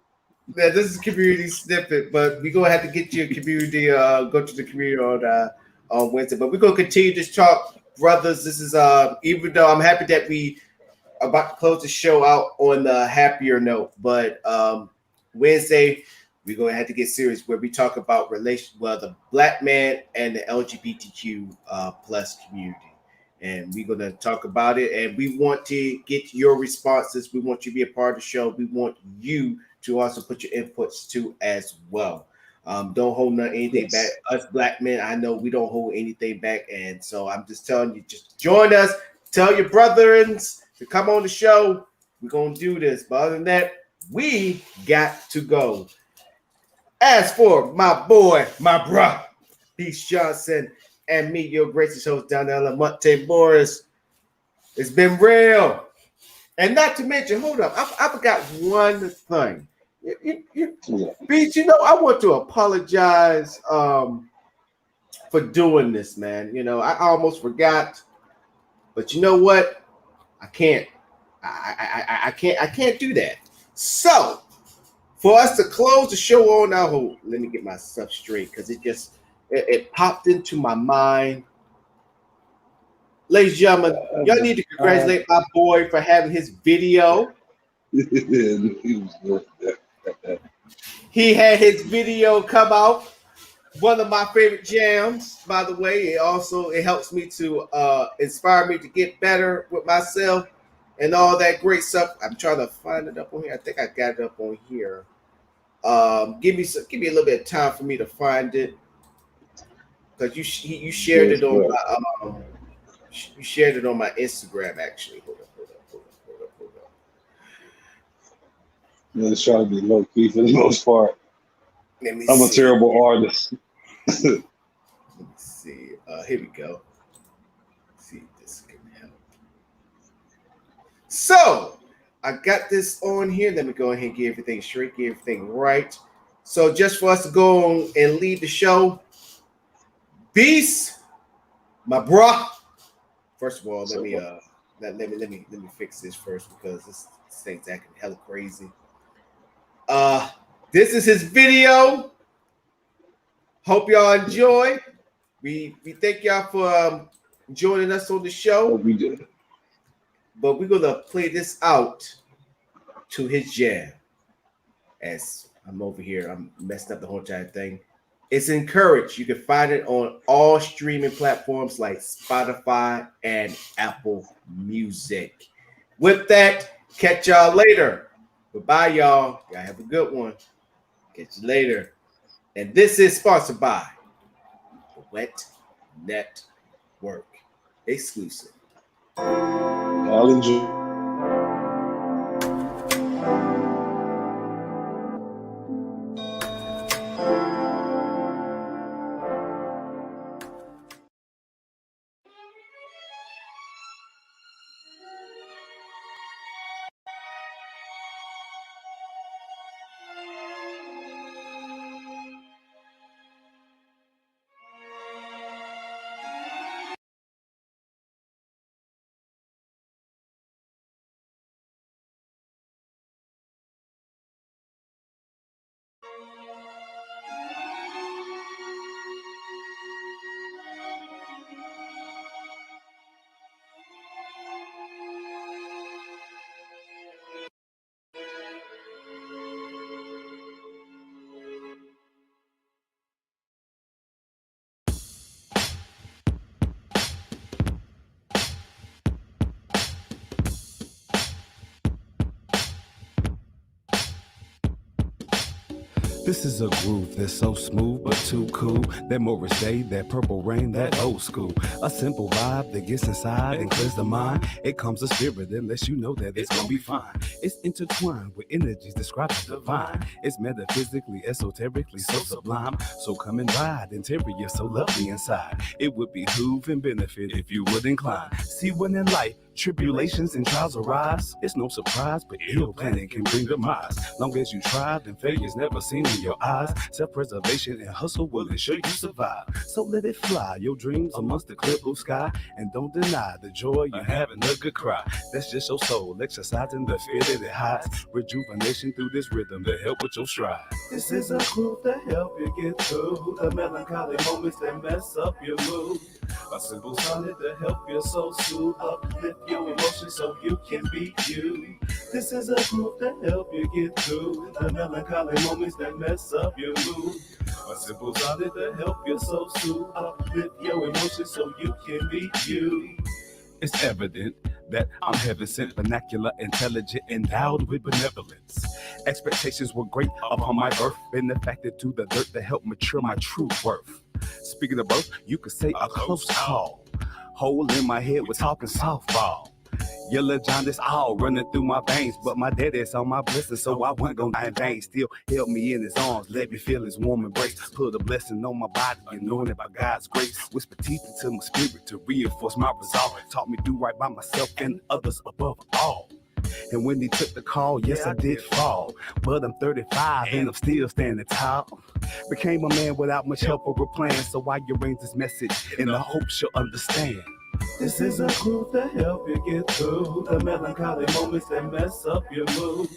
Yeah, this is community snippet, but we're gonna have to get you a community. Go to the community on Wednesday, but we're gonna continue this talk, brothers. This is even though I'm happy that we are about to close the show out on the happier note, but Wednesday we're gonna have to get serious where we talk about the Black man and the LGBTQ plus community, and we're gonna talk about it. And we want to get your responses. We want you to be a part of the show. We want you to also put your inputs too as well. Don't hold anything back. Us Black men, I know we don't hold anything back, and so I'm just telling you, just join us. Tell your brethrens to come on the show. We're gonna do this. But other than that, we got to go. As for my boy, my bruh, Peace Johnson, and me, your gracious host, Donnell Monte Morris, it's been real. And not to mention, hold up, I forgot one thing. Beach, I want to apologize for doing this, man. I almost forgot, but you know what? I can't. I can't do that. So, for us to close the show on our let me get my stuff straight because it popped into my mind. Ladies and gentlemen, y'all need to congratulate my boy for having his video. He had his video come out. One of my favorite jams, by the way. It helps me to inspire me to get better with myself and all that great stuff. I'm trying to find it up on here. I think I got it up on here. Give me a little bit of time for me to find it because you shared it on my you shared it on my Instagram actually. Hold up. Let's try to be low key for the most part. I'm a terrible artist. Let me see. Here we go. Let's see if this can help. So, I got this on here. Let me go ahead and get everything straight, get everything right. So just for us to go on and lead the show, Beast, my bro. First of all, let me fix this first because this thing's acting hella crazy. This is his video. Hope y'all enjoy. We thank y'all for joining us on the show. We did. But we're gonna play this out to his jam. As I'm over here, I'm messing up the whole entire thing. It's Encouraged. You can find it on all streaming platforms like Spotify and Apple Music. With that, catch y'all later. Bye-bye, y'all. Y'all have a good one. Catch you later. And this is sponsored by the Wet Network. Exclusive. I'll enjoy. This is a groove that's so smooth but too cool. That Morris Day, that Purple Rain, that old school. A simple vibe that gets inside and clears the mind. It calms the spirit and lets you know that it's gonna be fine. It's intertwined with energies described as divine. It's metaphysically, esoterically so sublime. So come and ride, interior so lovely inside. It would behoove and benefit if you would incline. See, when in life tribulations and trials arise, it's no surprise, but ill planning can bring demise. Long as you try, then failure's never seen in your eyes. Self-preservation and hustle will ensure you survive. So let it fly, your dreams amongst the clear blue sky, and don't deny the joy you have in a good cry. That's just your soul exercising the fear that it hides. Rejuvenation through this rhythm to help with your stride. This is a groove to help you get through the melancholy moments that mess up your mood. A simple sonnet to help your soul soothe, uplift your emotions so you can be you. This is a groove to help you get through the melancholy moments that mess up your mood. A simple sonnet to help your soul soothe, uplift your emotions so you can be you. It's evident that I'm heaven sent, vernacular, intelligent, endowed with benevolence. Expectations were great upon my birth, benefacted to the dirt to help mature my true worth. Speaking of birth, you could say a close call. Hole in my head was talking softball. Yellow jaundice all running through my veins, but my daddy's on my blessing, so I wasn't gonna die in vain. Still held me in his arms, let me feel his warm embrace. Put a blessing on my body, anointed by God's grace. Whisper teeth into my spirit to reinforce my resolve. Taught me to do right by myself and others above all. And when he took the call, yes, I did fall. But I'm 35 and I'm still standing tall. Became a man without much help or a plan, so I arranged this message in the hope she'll understand. This is a groove to help you get through the melancholy moments that mess up your mood.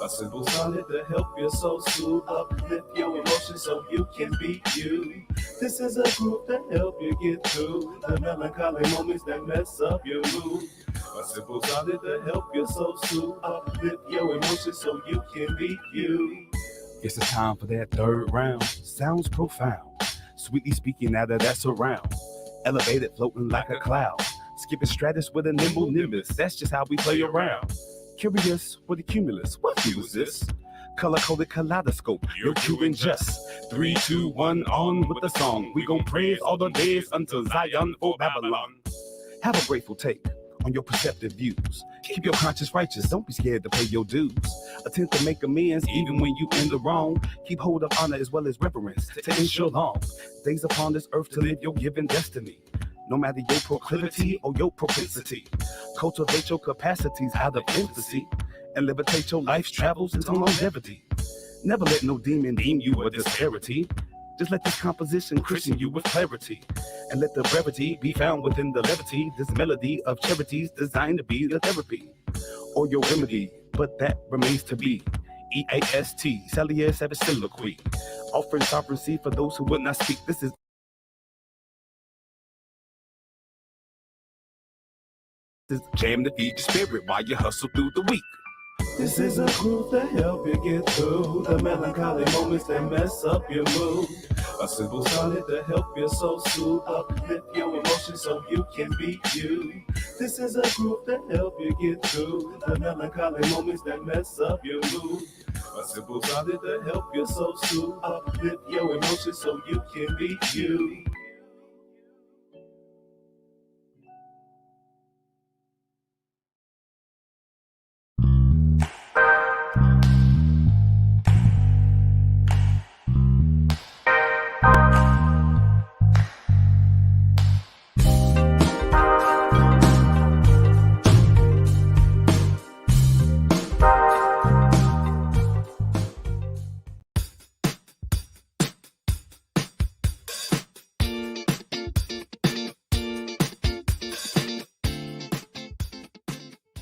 A simple sonnet to help your soul soothe, uplift your emotions so you can be you. This is a groove to help you get through the melancholy moments that mess up your mood. A simple sonnet to help your soul soothe, uplift your emotions so you can be you. It's the time for that third round. Sounds profound, sweetly speaking out of that surround. Elevated, floating like a cloud. Skipping stratus with a nimble nimbus. That's just how we play around. Curious with the cumulus. What view is this? Color-coded kaleidoscope. You're cueing just 3, 2, 1 on with the song. We gon' praise all the days until Zion or Babylon. Have a grateful take on your perceptive views. Keep your conscience righteous. Don't be scared to pay your dues. Attempt to make amends even when you in the wrong. Keep hold of honor as well as reverence to ensure long days upon this earth to live your given destiny. No matter your proclivity or your propensity, cultivate your capacities out of infancy and levitate your life's travels into longevity. Never let no demon deem you a disparity. Just let this composition christen you with clarity, and let the brevity be found within the levity. This melody of charities designed to be a therapy or your remedy, but that remains to be. EAST, Cellier Savage Soliloquy, offering sovereignty for those who will not speak. This is jam to feed your spirit while you hustle through the week. This is a groove to help you get through the melancholy moments that mess up your mood. A simple sonnet to help your soul soothe, uplift your emotions so you can be you. This is a groove to help you get through the melancholy moments that mess up your mood. A simple sonnet to help your soul soothe, uplift your emotions so you can be you.